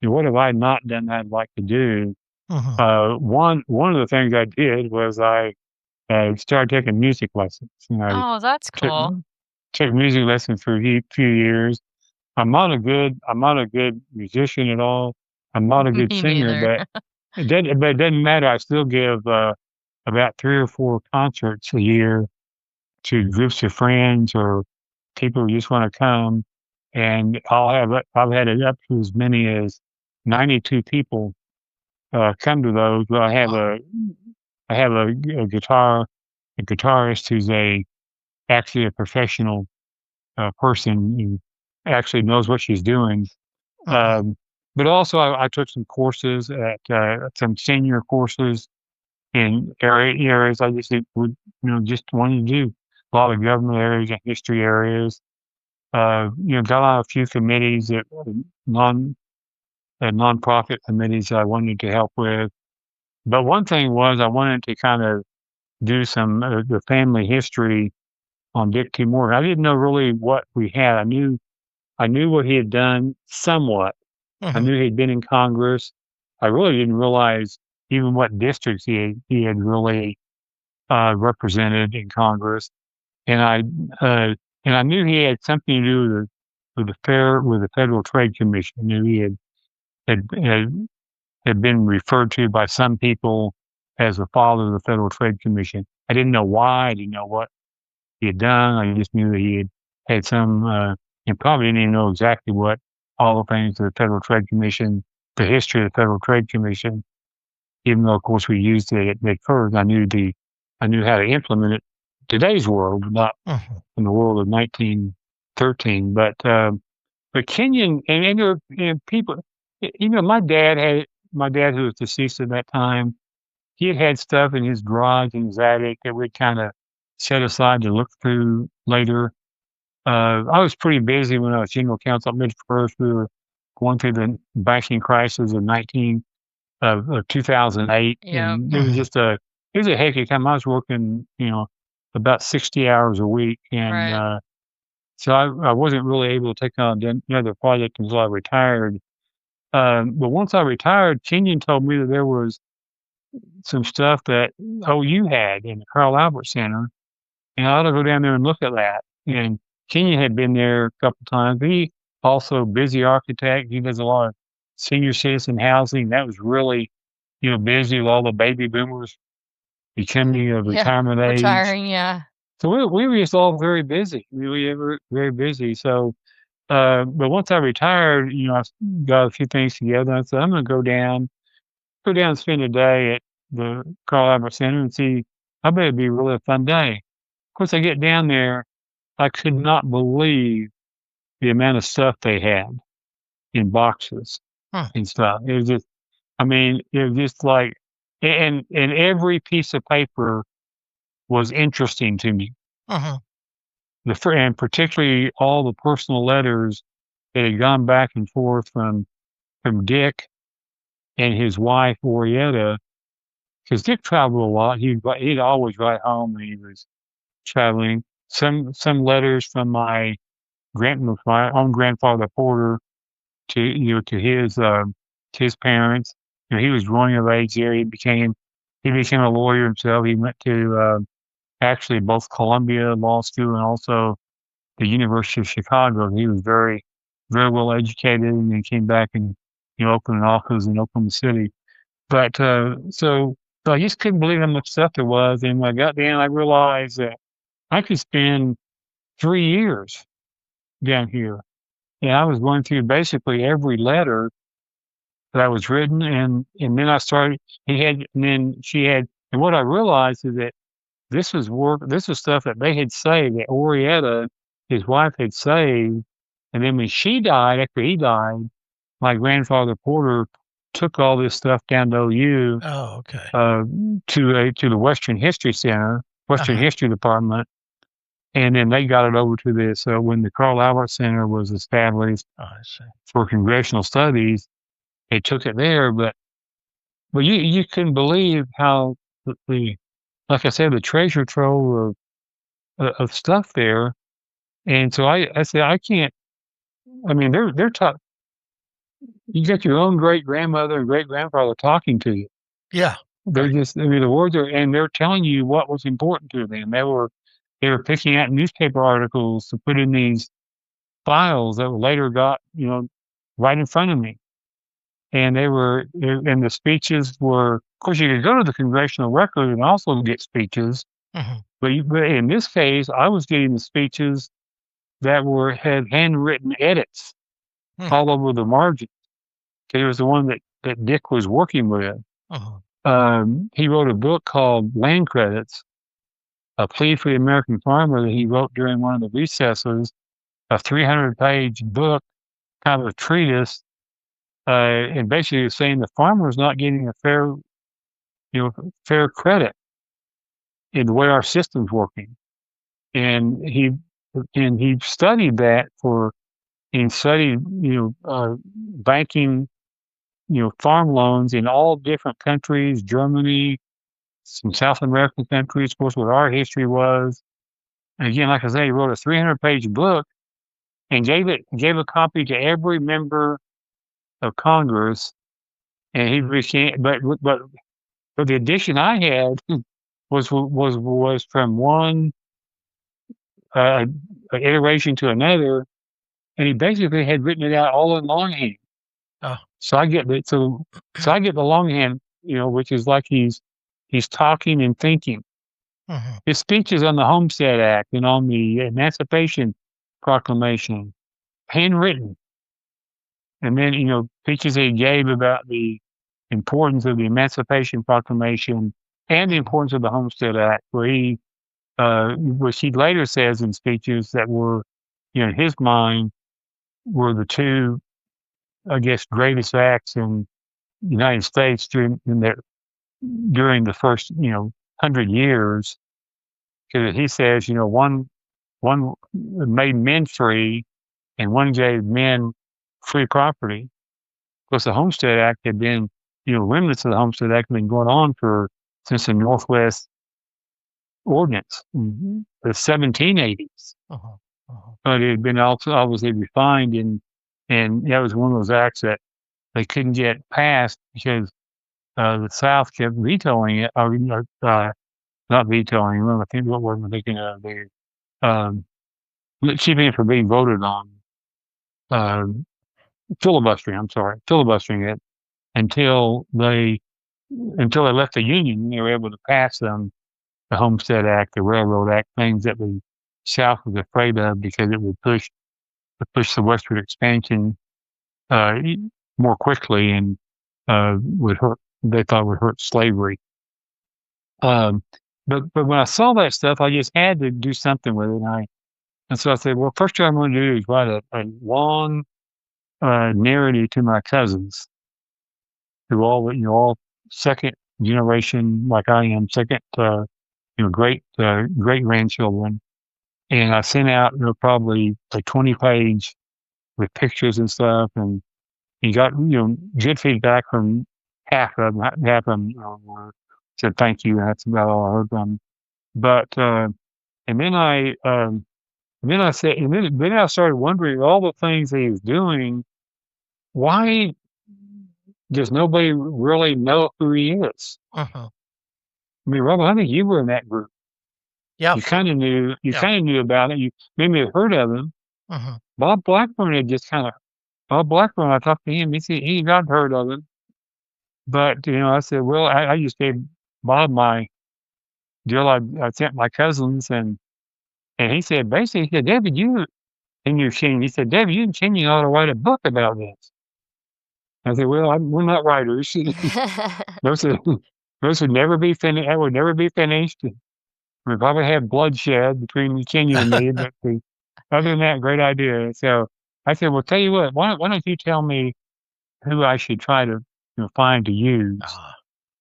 what have I not done that I'd like to do? One of the things I did was I started taking music lessons. Oh, that's cool. Took music lessons for a few years. I'm not a good musician at all. I'm not a good Me singer, neither. but it doesn't matter. I still give about 3 or 4 concerts a year to groups of friends or people who just want to come, and I've had it up to as many as 92 people come to those. But I have a guitarist who's actually a professional person who actually knows what she's doing. But also I took some courses at some senior courses in areas I just just wanted to do. A lot of government areas and history areas. Got on a few committees that nonprofit committees I wanted to help with. But one thing was I wanted to kind of do some the family history on Dick T. Morgan. I didn't know really what we had. I knew what he had done somewhat. I knew he'd been in Congress. I really didn't realize even what districts he had really represented in Congress. And I knew he had something to do with the Federal Trade Commission. I knew he had been referred to by some people as the father of the Federal Trade Commission. I didn't know why. I didn't know what he had done. I just knew that he had some, and probably didn't even know exactly what all the things of the Federal Trade Commission, the history of the Federal Trade Commission, even though, of course, we used it at first. I knew how to implement it in today's world, not in the world of 1913. But Kenyon and people, my dad, who was deceased at that time, he had stuff in his garage and his attic that we'd kind of set aside to look through later. I was pretty busy when I was general counsel at Mid-First. We were going through the banking crisis of 2008. Yeah. And it was just it was a hectic time. I was working, about 60 hours a week. And so I wasn't really able to take on another project until I retired. But once I retired, Kenyon told me that there was some stuff that OU had in the Carl Albert Center, and I ought to go down there and look at that. And Kenyon had been there a couple times. He also a busy architect. He does a lot of senior citizen housing. That was really, busy with all the baby boomers becoming of retirement age. Retiring, yeah. So we were just all very busy. We were very busy. So, but once I retired, I got a few things together. I said, I'm going to go down and spend a day at the Carl Albert Center and see. I bet it'd be really a fun day. Of course, I get down there, I could not believe the amount of stuff they had in boxes and stuff. It was just, it was just like, and every piece of paper was interesting to me. And particularly all the personal letters that had gone back and forth from Dick and his wife, Orietta, because Dick traveled a lot. He'd always write home when he was traveling. Some letters from my own grandfather Porter to his parents. He was growing of age there. He became a lawyer himself. He went to actually both Columbia Law School and also the University of Chicago. He was very, very well educated, and he came back and opened an office in Oklahoma City. But so I just couldn't believe how much stuff there was. And when I got down, I realized that I could spend 3 years down here. And I was going through basically every letter that was written. And then I started, and what I realized is that this was stuff that they had saved, that Orietta, his wife, had saved. And then when she died, after he died, my grandfather Porter took all this stuff down to OU. Oh, okay. To the Western History Center, Western History Department, and then they got it over to this. So when the Carl Albert Center was established for congressional studies, they took it there. But you couldn't believe how like I said, the treasure trove of stuff there. And so I said, I can't. They're talking. You got your own great grandmother and great grandfather talking to you. Yeah. They're just, the words are, and they're telling you what was important to them. They were picking out newspaper articles to put in these files that later got, right in front of me. And and the speeches were, of course, you could go to the congressional record and also get speeches. But in this case, I was getting the speeches that had handwritten edits all over the margin. It was the one that Dick was working with. He wrote a book called Land Credits, A Plea for the American Farmer, that he wrote during one of the recesses, a 300-page book, kind of a treatise, and basically saying the farmer is not getting a fair credit in the way our system's working. And he studied that banking, farm loans in all different countries, Germany, some South American countries, of course, what our history was. And again, like I say, he wrote a 300-page book and gave a copy to every member of Congress. And he became, but the edition I had was from one iteration to another, and he basically had written it out all in longhand. So I get the longhand, which is like he's he's talking and thinking. Mhm. His speeches on the Homestead Act and on the Emancipation Proclamation, handwritten. And then, speeches he gave about the importance of the Emancipation Proclamation and the importance of the Homestead Act, which he later says in speeches that were, in his mind, were the two, I guess, greatest acts in the United States during the first, 100 years. Because he says, one made men free and one gave men free property. Because the Homestead Act had been, remnants of the Homestead Act had been going on since the Northwest Ordinance, the 1780s. Uh-huh. Uh-huh. But it had been also obviously refined, and that was one of those acts that they couldn't get passed because the South kept vetoing it, or not vetoing. Well, I think what word am I thinking of there? Keeping it from being voted on. Filibustering. I'm sorry, filibustering it until they left the Union. They were able to pass them the Homestead Act, the Railroad Act, things that the South was afraid of because it would push the westward expansion more quickly and they thought would hurt slavery. But when I saw that stuff, I just had to do something with it. And so I said, well, first thing I'm going to do is write a long narrative to my cousins, who all second generation, like I am, second, great grandchildren. And I sent out, probably a 20-page with pictures and stuff, and you got, good feedback from half of them, said thank you. And that's about all I heard from them. But, and then I said, and then I started wondering all the things that he was doing. Why does nobody really know who he is? Uh-huh. I mean, Robin, I think you were in that group. Yeah. You kind of knew. You kind of knew about it. You maybe had heard of him. Uh-huh. Bob Blackburn had just Bob Blackburn. I talked to him. He said he got heard of him, but I said, well, I just gave Bob my deal. I sent my cousins, and he said basically, he said, David, you and your Shane. He said, David, you and Shane ought to write a book about this. I said, well, we're not writers. Those would never be finished. That would never be finished. We probably have bloodshed between Kenya and me, but other than that, great idea. So I said, well, tell you what, why don't you tell me who I should try to find to use?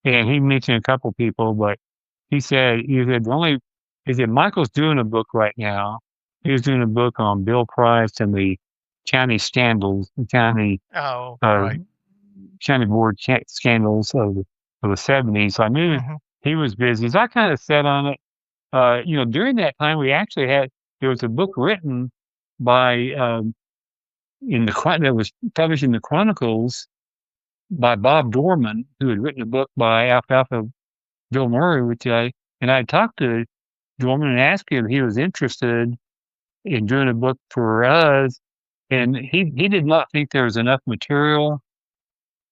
And he mentioned a couple people, but he said Michael's doing a book right now. He was doing a book on Bill Price and the county scandals, the county county board scandals of the 70s. So I knew he was busy. So I kind of sat on it. During that time, there was a book written by, that was published in the Chronicles by Bob Dorman, who had written a book by Alfalfa Bill Murray, and I talked to Dorman and asked him if he was interested in doing a book for us, and he did not think there was enough material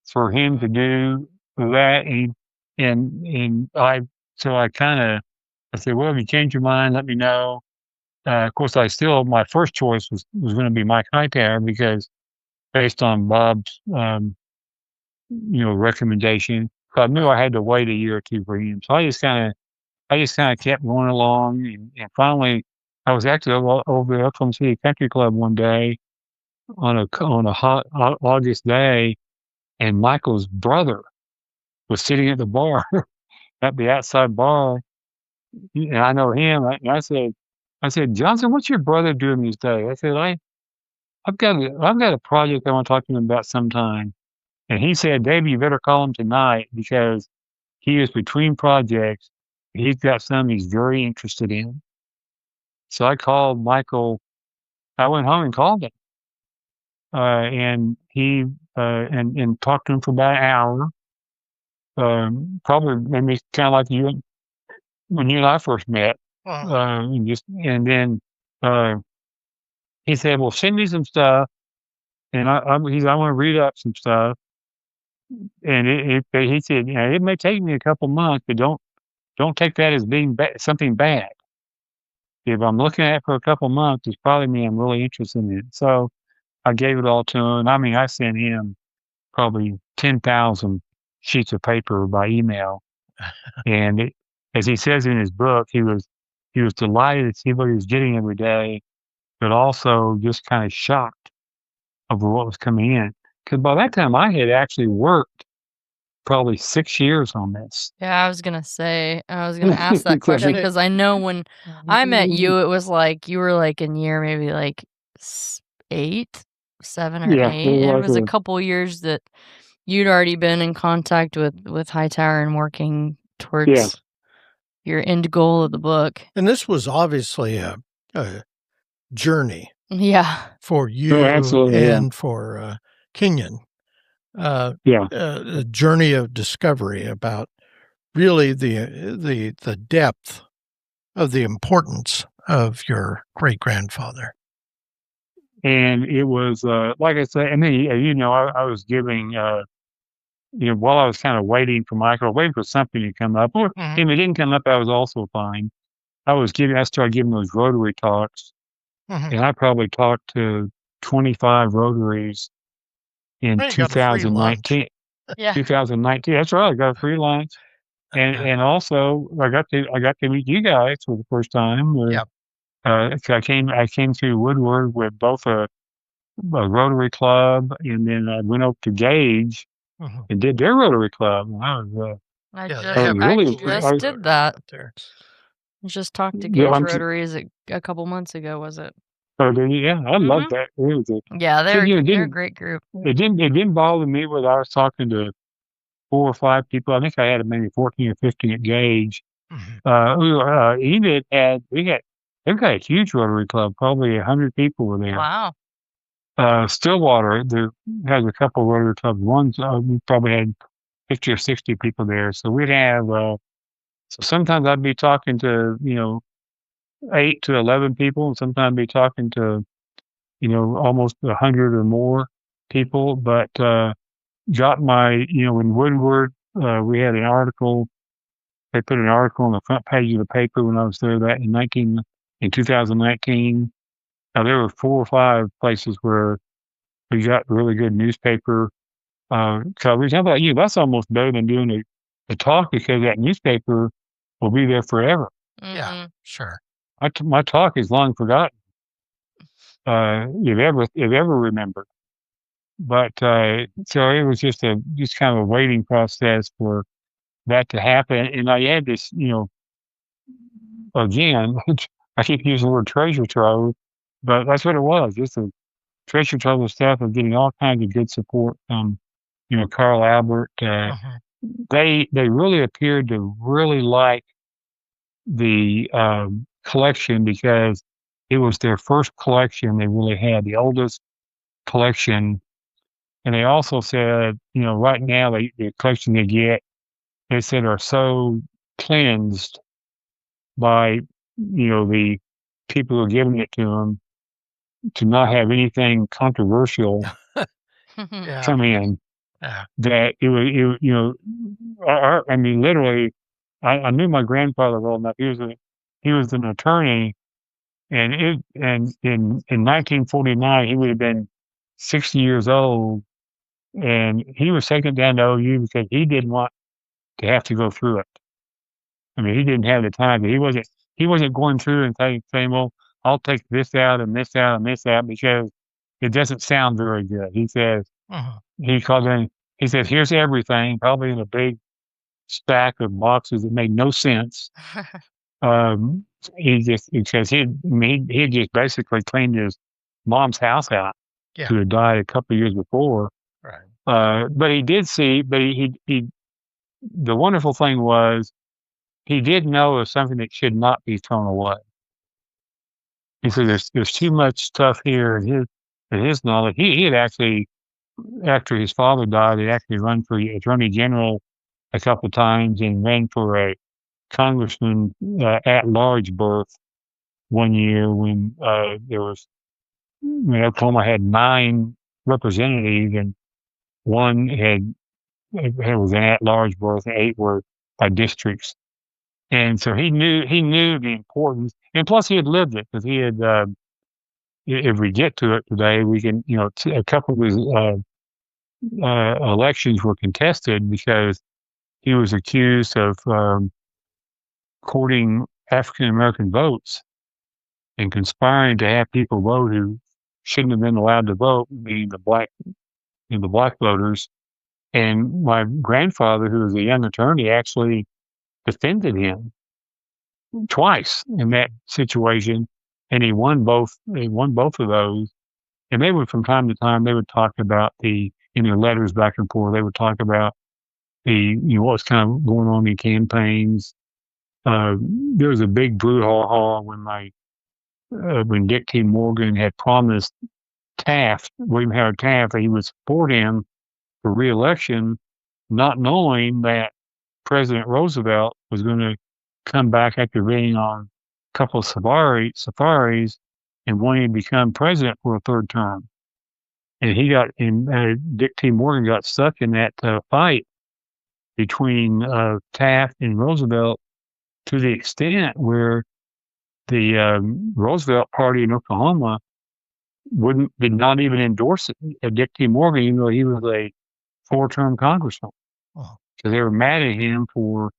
for him to do that, I said, well, if you change your mind, let me know. Of course, my first choice was going to be Mike Hightower because based on Bob's, recommendation, so I knew I had to wait a year or two for him. So I just kind of kept going along, and finally, I was actually over at Oklahoma City Country Club one day on a hot August day, and Michael's brother was sitting at the bar, at the outside bar, and I know him. And I said, Johnson, what's your brother doing these days? I said, I've got a project I want to talk to him about sometime. And he said, Davey, you better call him tonight because he is between projects. He's got some he's very interested in. So I called Michael. I went home and called him. And he and talked to him for about an hour. Probably made me kind of like you when you and I first met. And then he said, well, send me some stuff. And I want to read up some stuff. And he said, it may take me a couple months, but don't don't take that as being something bad. If I'm looking at it for a couple months, it's probably me I'm really interested in it. So I gave it all to him. I mean, I sent him probably 10,000 sheets of paper by email. And as he says in his book, he was delighted to see what he was getting every day, but also just kind of shocked over what was coming in. Because by that time, I had actually worked probably 6 years on this. Yeah, I was gonna ask that question because I know when I met you, it was like you were like in year maybe like 8, 7 or 8. It was a couple years that you'd already been in contact with Hightower and working towards your end goal of the book. And this was obviously a journey. Yeah. For you and for Kenyon. A journey of discovery about really the depth of the importance of your great-grandfather. And it was, like I said, and then, I was giving, while I was kind of waiting for something to come up, or if it didn't come up, I was also fine. I started giving those Rotary talks, and I probably talked to 25 Rotaries in 2019. Yeah. 2019. That's right. I got a free lunch. And also I got to meet you guys for the first time. I came to Woodward with both a Rotary Club, and then I went up to Gage and did their Rotary Club. I just did that. Just talked to Gage Rotaries a couple months ago, was it? Oh, yeah, I love that. Yeah, they're a great group. It didn't bother me whether I was talking to 4 or 5 people. I think I had maybe 14 or 15 at Gage. They've got a huge Rotary Club. Probably 100 people were there. Wow. Stillwater, there has a couple Rotary Clubs. We probably had 50 or 60 people there. So we'd have. So sometimes I'd be talking to 8 to 11 people, and sometimes I'd be talking to almost 100 or more people. But got in Woodward, we had an article. They put an article on the front page of the paper when I was there in 2019. Now there were 4 or 5 places where we got really good newspaper coverage. How about you? That's almost better than doing a talk, because that newspaper will be there forever. Yeah, sure. My talk is long forgotten. If ever remembered. But so it was just kind of a waiting process for that to happen. And I had this, again, I keep using the word treasure trove, but that's what it was, just a treasure trove of stuff, of getting all kinds of good support from, Carl Albert. They really appeared to really like the collection, because it was their first collection they really had, the oldest collection. And they also said, right now the collection they get, they said, are so cleansed by, the people who are giving it to them, to not have anything controversial come in. That it was, I mean, literally, I knew my grandfather well enough. He was an attorney, and in 1949 he would have been 60 years old, and he was taken down to OU because he didn't want to have to go through it. I mean, he didn't have the time. He wasn't going through and saying, well, I'll take this out and this out and this out, because it doesn't sound very good. He says, he called in, he said, here's everything, probably in a big stack of boxes that made no sense. He just basically cleaned his mom's house out, who had died a couple of years before. Right. But he did see, the wonderful thing was, he did know of something that should not be thrown away. He said, there's too much stuff here in his knowledge. He had actually, after his father died, he actually run for Attorney General a couple of times, and ran for a congressman at-large berth one year when Oklahoma had 9 representatives, and one was an at-large berth, and 8 were by districts. And so he knew the importance, and plus he had lived it, because he had. If we get to it today, we can, a couple of his elections were contested because he was accused of courting African American votes and conspiring to have people vote who shouldn't have been allowed to vote, being the black voters. And my grandfather, who was a young attorney, actually defended him twice in that situation, and he won both. They won both of those. And they would, from time to time, they would talk about in their letters back and forth, they would talk about what was kind of going on in campaigns. There was a big brouhaha when Dick T. Morgan had promised William Howard Taft, that he would support him for re-election, not knowing that President Roosevelt was going to come back after being on a couple of safaris and wanting to become president for a third term. And Dick T. Morgan got stuck in that fight between Taft and Roosevelt, to the extent where the Roosevelt Party in Oklahoma did not even endorse Dick T. Morgan, even though he was a 4-term congressman. Oh. So they were mad at him for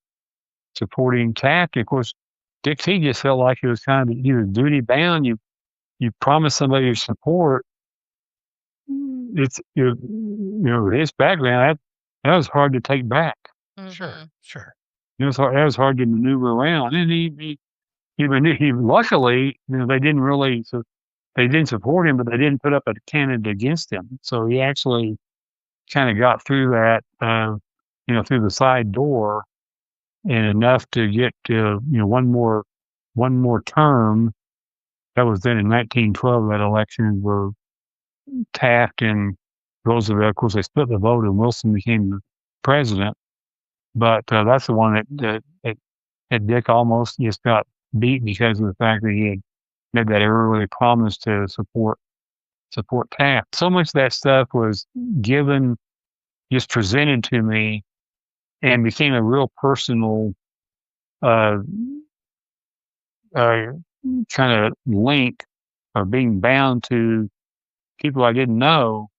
supporting Taft. Of course, Dick T. just felt like he was duty bound. You promise somebody your support. It's his background, that was hard to take back. Sure. That was hard to maneuver around, and he luckily, they didn't support him, but they didn't put up a candidate against him. So he actually kind of got through that, through the side door, and enough to get one more term. That was then in 1912, that election where Taft and Roosevelt, of course, they split the vote, and Wilson became the president. But that's the one that Dick almost just got beat because of the fact that he had made that early promise to support Taft. So much of that stuff was just presented to me, and became a real personal kind of link, or being bound to people I didn't know,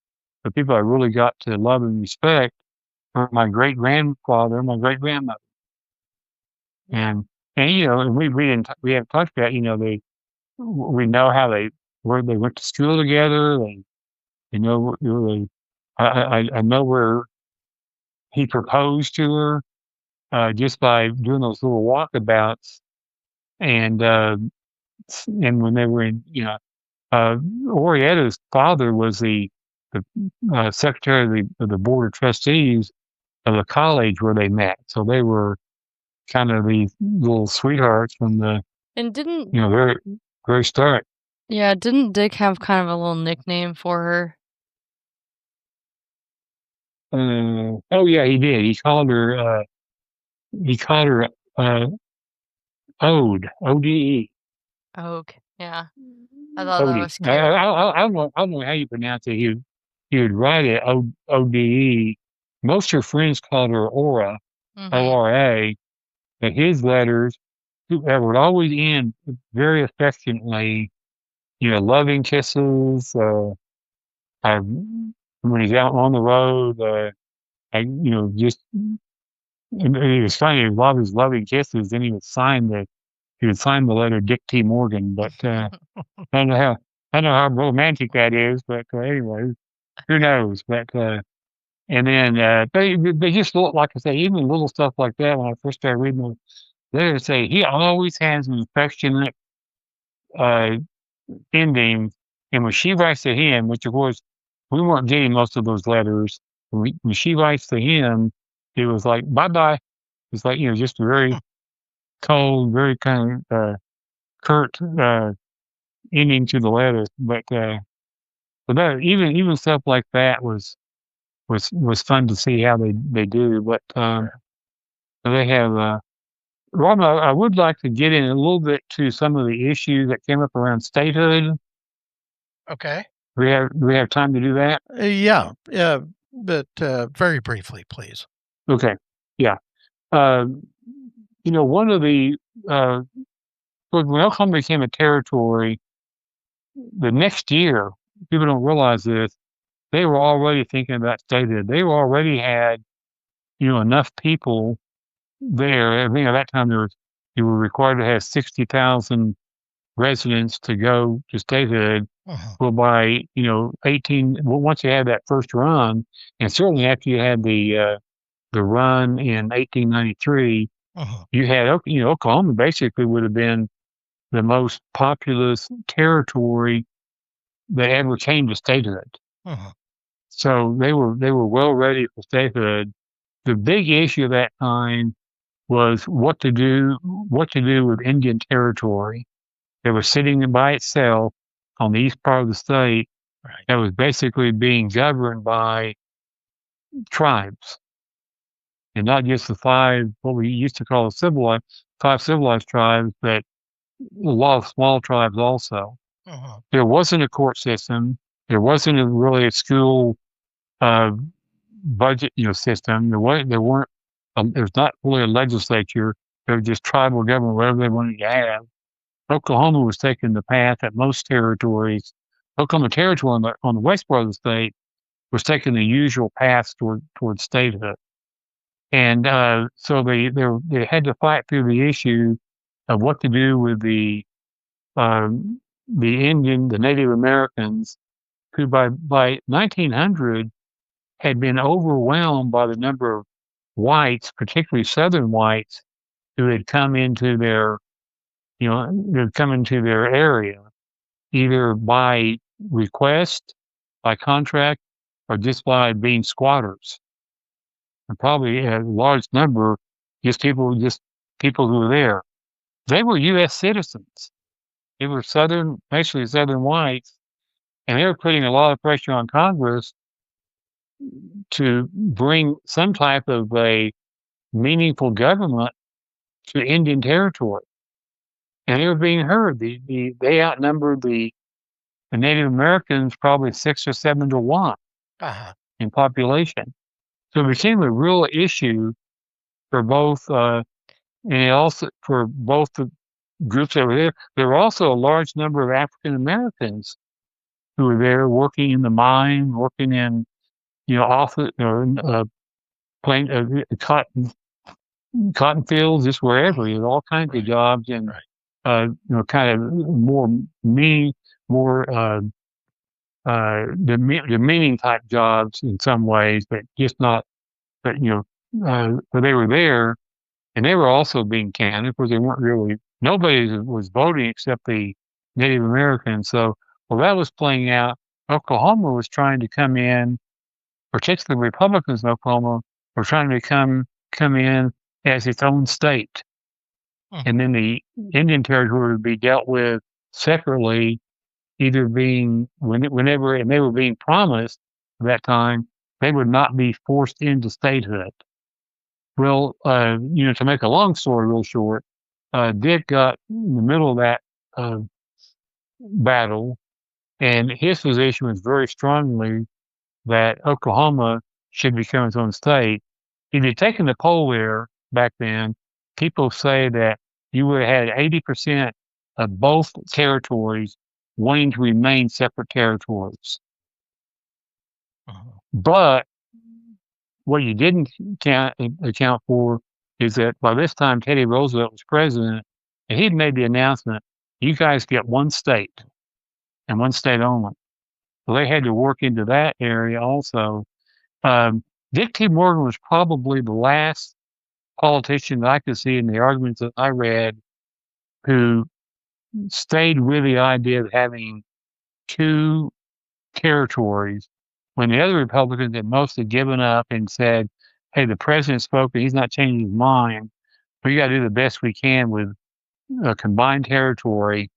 but people I really got to love and respect, were my great grandfather, my great grandmother, and we haven't talked about, we know where they went to school together. I know where he proposed to her, just by doing those little walkabouts, and when they were in, Orietta's father was the secretary of the board of trustees of the college where they met. So they were kind of these little sweethearts from the very, very start. Yeah, didn't Dick have kind of a little nickname for her? Oh yeah, he did. He called her Ode, O-D-E. Okay, yeah. I thought that Odie. was cute. I don't know how you pronounce it. He would write it O-D-E. Most of her friends called her Ora, O-R-A, but his letters that would always end very affectionately, loving kisses. When he's out on the road, just, he was trying to love his loving kisses. Then he would sign the letter Dick T. Morgan, but I don't know how romantic that is, but anyway, who knows? But and then they just look, like I say, even little stuff like that. When I first started reading them, they would say he always has an affectionate ending, and when she writes to him, which of course we weren't getting most of those letters, when she writes to him, it was like bye bye. It's like just very cold, very kind of curt ending to the letter. But that even stuff like that was fun to see how they do. But they have. Robin, I would like to get in a little bit to some of the issues that came up around statehood. Okay. Do we have time to do that? Yeah, but very briefly, please. Okay. Yeah. one of the when Oklahoma became a territory, the next year, people don't realize this, they were already thinking about statehood. They already had, enough people there. I think at that time you were required to have 60,000 residents to go to statehood. Well, by once you had that first run, and certainly after you had the run in 1893, you had Oklahoma basically would have been the most populous territory that ever came to statehood. So they were well ready for statehood. The big issue at that time was what to do with Indian Territory that was sitting by itself on the east part of the state, that was basically being governed by tribes, and not just the five, what we used to call five civilized tribes, but a lot of small tribes also. There wasn't a court system. There wasn't really a school budget system. There weren't. There's not really a legislature. There was just tribal government, whatever they wanted to have. Oklahoma was taking the path that most territories, Oklahoma Territory on the west part of the state, was taking the usual path toward statehood. And so they had to fight through the issue of what to do with the Native Americans, who by 1900 had been overwhelmed by the number of whites, particularly Southern whites, who had come into their area, either by request, by contract, or just by being squatters. And probably a large number, just people who were there. They were U.S. citizens. They were basically Southern whites, and they were putting a lot of pressure on Congress to bring some type of a meaningful government to Indian Territory. And they were being heard. They outnumbered the Native Americans probably 6 or 7 to 1 in population. So it became a real issue for both, and also for both the groups that were there. There were also a large number of African Americans who were there working in the mine, working in, cotton fields, just wherever. There's all kinds of jobs, and kind of more demeaning type jobs in some ways, but just not. But but they were there, and they were also being counted because they weren't really. Nobody was voting except the Native Americans. So while that was playing out, Oklahoma was trying to come in, particularly Republicans in Oklahoma were trying to come in as its own state. And then the Indian Territory would be dealt with separately, either being whenever, and they were being promised at that time, they would not be forced into statehood. Well, to make a long story real short, Dick got in the middle of that battle, and his position was very strongly that Oklahoma should become its own state. If you'd taken the poll there back then, people say that you would have had 80% of both territories wanting to remain separate territories. But what you didn't account for is that by this time Teddy Roosevelt was president, and he'd made the announcement, you guys get one state, and one state only. So they had to work into that area also. Dick T. Morgan was probably the last politician that I could see in the arguments that I read who stayed with the idea of having two territories when the other Republicans had mostly given up and said, hey, the president spoke and he's not changing his mind. We got to do the best we can with a combined territory.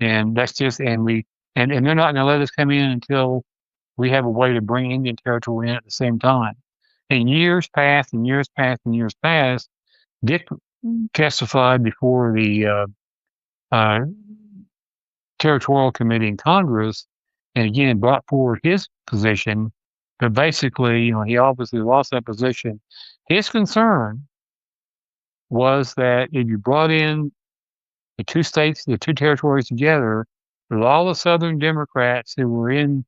And that's just, and they're not going to let us come in until we have a way to bring Indian Territory in at the same time. And years passed and years passed and years passed. Dick testified before the Territorial Committee in Congress, and again brought forward his position. But basically, he obviously lost that position. His concern was that if you brought in the two states, the two territories together, with all the Southern Democrats who were in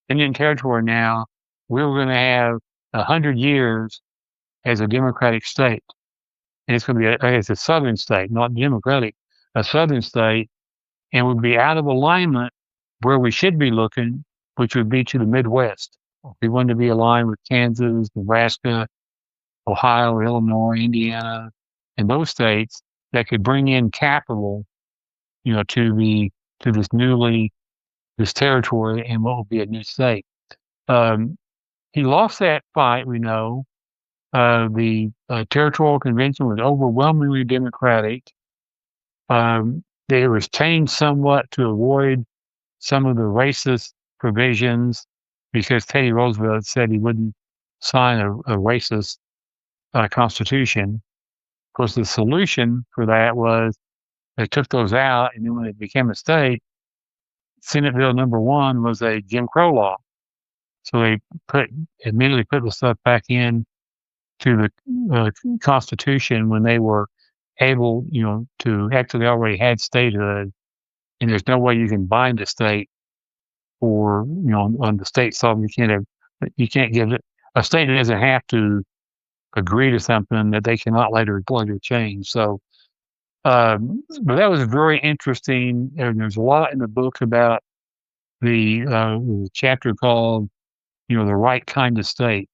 Indian Territory now, we were going to have 100 years as a Democratic state. And it's going to be it's a Southern state, not Democratic, a Southern state, and would be out of alignment where we should be looking, which would be to the Midwest. We wanted to be aligned with Kansas, Nebraska, Ohio, Illinois, Indiana, and those states that could bring in capital, to this territory and what will be a new state. He lost that fight, we know. The territorial convention was overwhelmingly Democratic. It was changed somewhat to avoid some of the racist provisions because Teddy Roosevelt said he wouldn't sign a racist constitution. Of course, the solution for that was they took those out, and then when it became a state, Senate Bill number 1 was a Jim Crow law. So they immediately put the stuff back in to the Constitution when they were able, to actually already had statehood, and there's no way you can bind a state or, on the state sovereign. You can't give it, a state doesn't have to agree to something that they cannot later change. So, but that was very interesting. And there's a lot in the book about the chapter called, the right kind of state.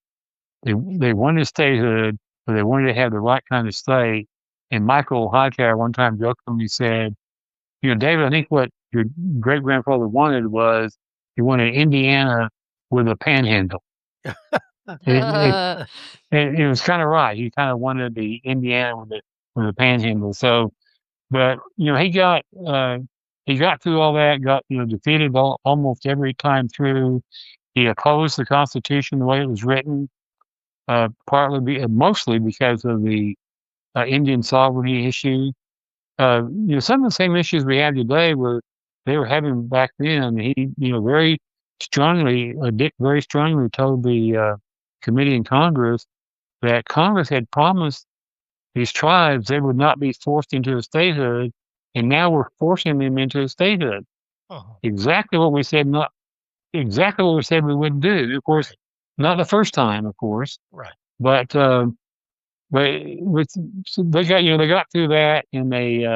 They wanted statehood, but they wanted to have the right kind of state. And Michael Hightower one time jokingly said, David, I think what your great grandfather wanted was he wanted Indiana with a panhandle. It was kind of right. He kind of wanted the Indiana with a panhandle. So, but he got through all that. Got defeated almost every time through. He opposed the Constitution the way it was written, mostly because of the Indian sovereignty issue. Some of the same issues we have today they were having back then. He, very strongly, Dick very strongly told the committee in Congress that Congress had promised these tribes they would not be forced into a statehood, and now we're forcing them into a statehood. Exactly what we said, not exactly what we said we wouldn't do. Of course, not the first time, of course. Right. But so they got through that, and they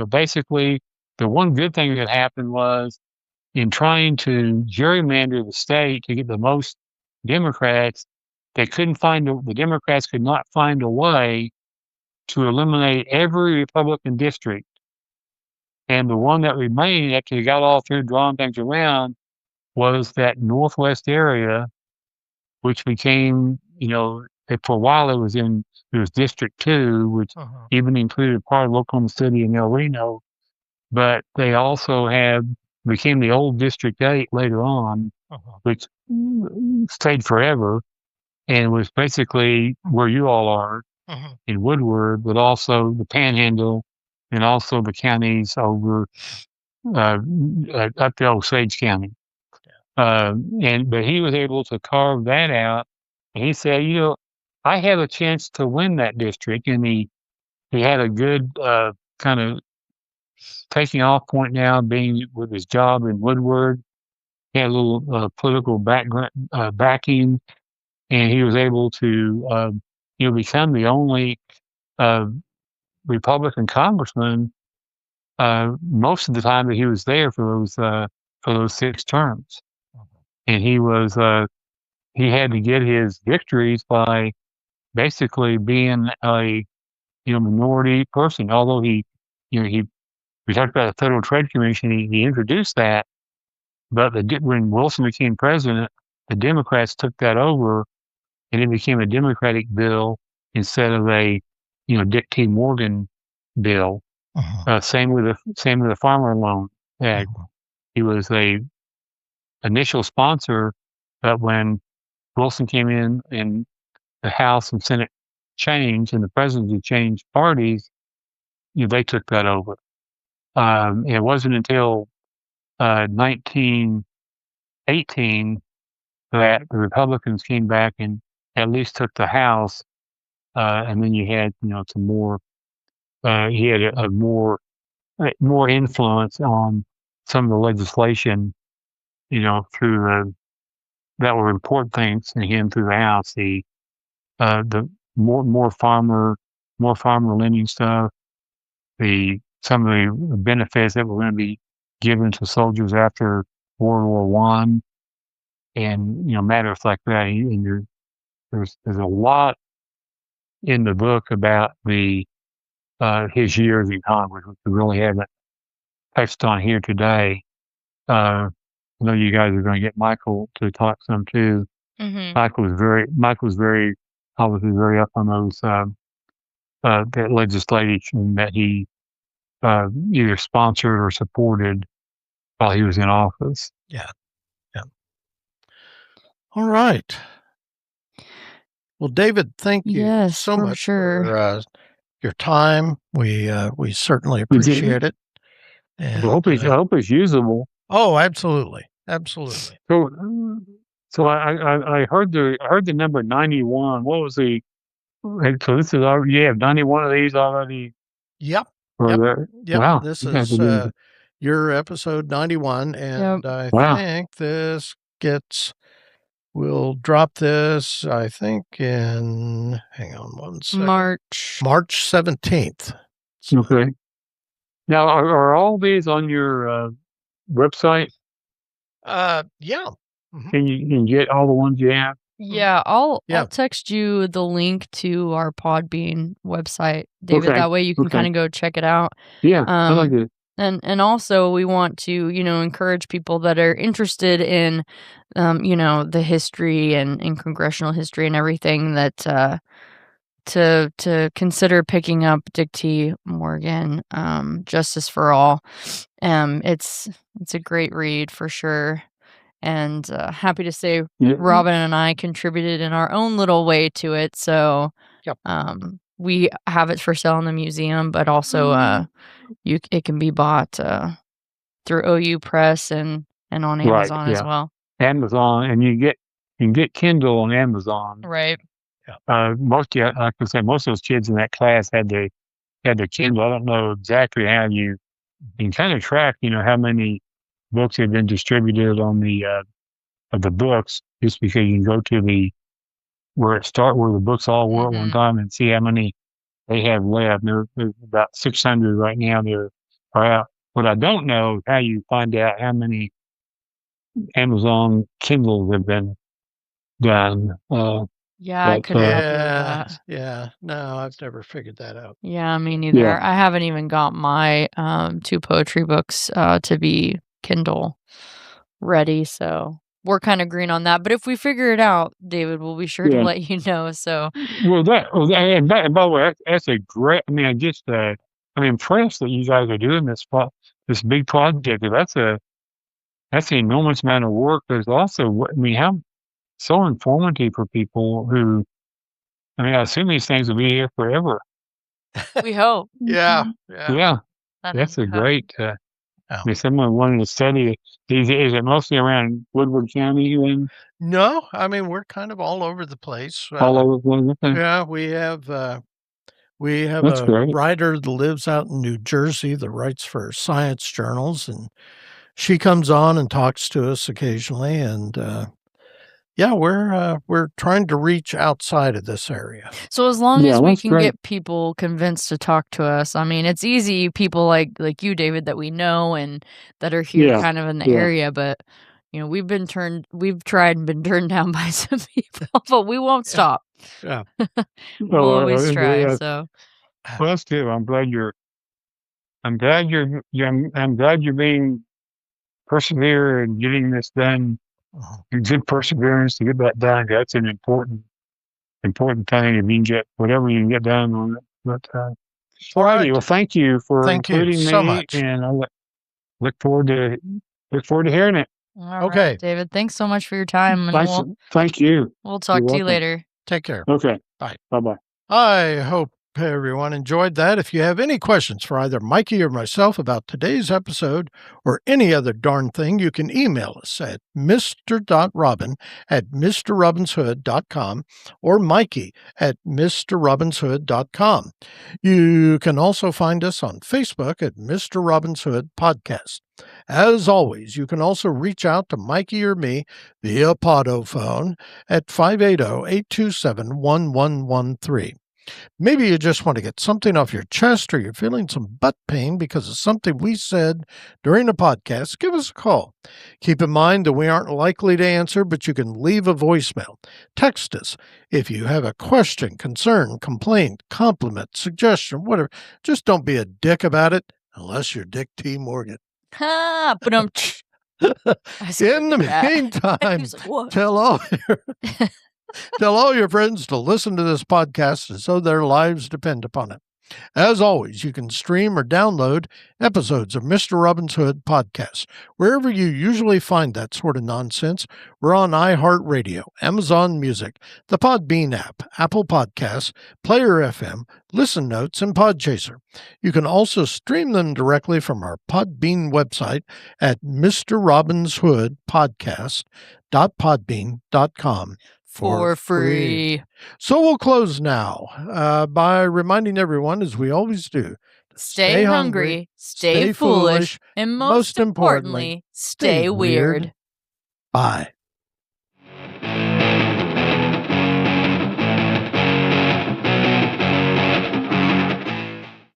basically the one good thing that happened was in trying to gerrymander the state to get the most Democrats, the Democrats could not find a way to eliminate every Republican district. And the one that remained after they got all through drawing things around was that Northwest area, which became, for a while it was District 2, which even included part of Oklahoma City and El Reno, but they also became the old District 8 later on, which stayed forever and was basically where you all are in Woodward, but also the Panhandle and also the counties over up the Osage County. But he was able to carve that out. And he said, I have a chance to win that district. And he had a good kind of taking off point now, being with his job in Woodward. He had a little political backing, and he was able to, become the only Republican congressman most of the time that he was there for those 6 terms. And he had to get his victories by basically being a minority person. Although we talked about the Federal Trade Commission, he introduced that, but when Wilson became president, the Democrats took that over, and it became a Democratic bill instead of a Dick T. Morgan bill. Same with the Farmer Loan Act. He was a initial sponsor, but when Wilson came in and the House and Senate changed and the presidency changed parties, they took that over. It wasn't until 1918 that the Republicans came back and at least took the House and then you had some more. He had a more influence on some of the legislation, through that were important things to him through the House. The more farmer lending stuff, some of the benefits that were going to be given to soldiers after World War One, and matters like that. And there's a lot in the book about his years in Congress, which we really haven't touched on here today. I know you guys are going to get Michael to talk some too. Mm-hmm. Michael's very obviously very up on those that legislation that he either sponsored or supported while he was in office. Yeah. All right. Well, David, thank you so much for your time. We certainly appreciate it. And I hope it's usable. Oh, absolutely. So I heard the number 91. What was the? So this is already, you have 91 of these already. Yep. Wow. This is your episode 91, and I think this we'll drop this, I think, in, hang on one second. March 17th. So. Okay. Now, are all these on your website? Yeah. Mm-hmm. Can you get all the ones you have? Yeah, I'll text you the link to our Podbean website, David. That way you can kind of go check it out. Yeah, I like it. And also we want to, encourage people that are interested in, the history and congressional history and everything that to consider picking up Dick T. Morgan, Justice for All. It's a great read for sure. And happy to say Robin and I contributed in our own little way to it. So we have it for sale in the museum, but also it can be bought through OU Press and on Amazon as well. Amazon, and you can get Kindle on Amazon. Right. Most of those kids in that class had their Kindle. I don't know exactly how you can kind of track, how many books have been distributed on the of the books, just because you can go to where the books all were at one time and see how many they have left. There's about 600 right now that are out. What I don't know is how you find out how many Amazon Kindles have been done. I couldn't help you with that. Yeah, no, I've never figured that out. Yeah, me neither. Yeah. I haven't even got my 2 poetry books to be Kindle ready, so we're kind of green on that. But if we figure it out, David, we'll be sure to let you know. So and by the way, that's a great. I mean, I'm impressed that you guys are doing this big project. That's an enormous amount of work. There's also, how so informative for people who. I assume these things will be here forever. We hope. Yeah. That's a great. Someone wanted to study it. Is it mostly around Woodward County? No, we're kind of all over the place. All over the place. Yeah, we have a writer that lives out in New Jersey that writes for science journals, and she comes on and talks to us occasionally. And we're trying to reach outside of this area. So as long as we can get people convinced to talk to us, it's easy. People like you, David, that we know and that are here kind of in the area, but we've tried and been turned down by some people, but we won't stop. Yeah. We'll always try. So well, that's good. I'm glad you're being persevere and getting this done. Good perseverance to get that done. That's an important thing. If you can get whatever you can get done on it. But all righty. Well, thank you for including me so much. And I look forward to hearing it. All right, David. Thanks so much for your time. And thank you. We'll talk to you later. Take care. Okay. Bye. Bye-bye. I hope Okay, everyone, enjoyed that. If you have any questions for either Mikey or myself about today's episode or any other darn thing, you can email us at mr.robin@mrrobinshood.com or Mikey@mrrobinshood.com. You can also find us on Facebook at Mr. Robin's Hood Podcast. As always, you can also reach out to Mikey or me via Podo phone at 580-827-1113. Maybe you just want to get something off your chest or you're feeling some butt pain because of something we said during the podcast, give us a call. Keep in mind that we aren't likely to answer, but you can leave a voicemail. Text us if you have a question, concern, complaint, compliment, suggestion, whatever. Just don't be a dick about it unless you're Dick T. Morgan. Ha! But in the meantime, tell all your friends to listen to this podcast as though their lives depend upon it. As always, you can stream or download episodes of Mr. Robin's Hood Podcast wherever you usually find that sort of nonsense. We're on iHeartRadio, Amazon Music, the Podbean app, Apple Podcasts, Player FM, Listen Notes, and Podchaser. You can also stream them directly from our Podbean website at mrrobinshoodpodcast.podbean.com. For free. So we'll close now by reminding everyone, as we always do, stay hungry, stay foolish, and most importantly, stay weird. Bye.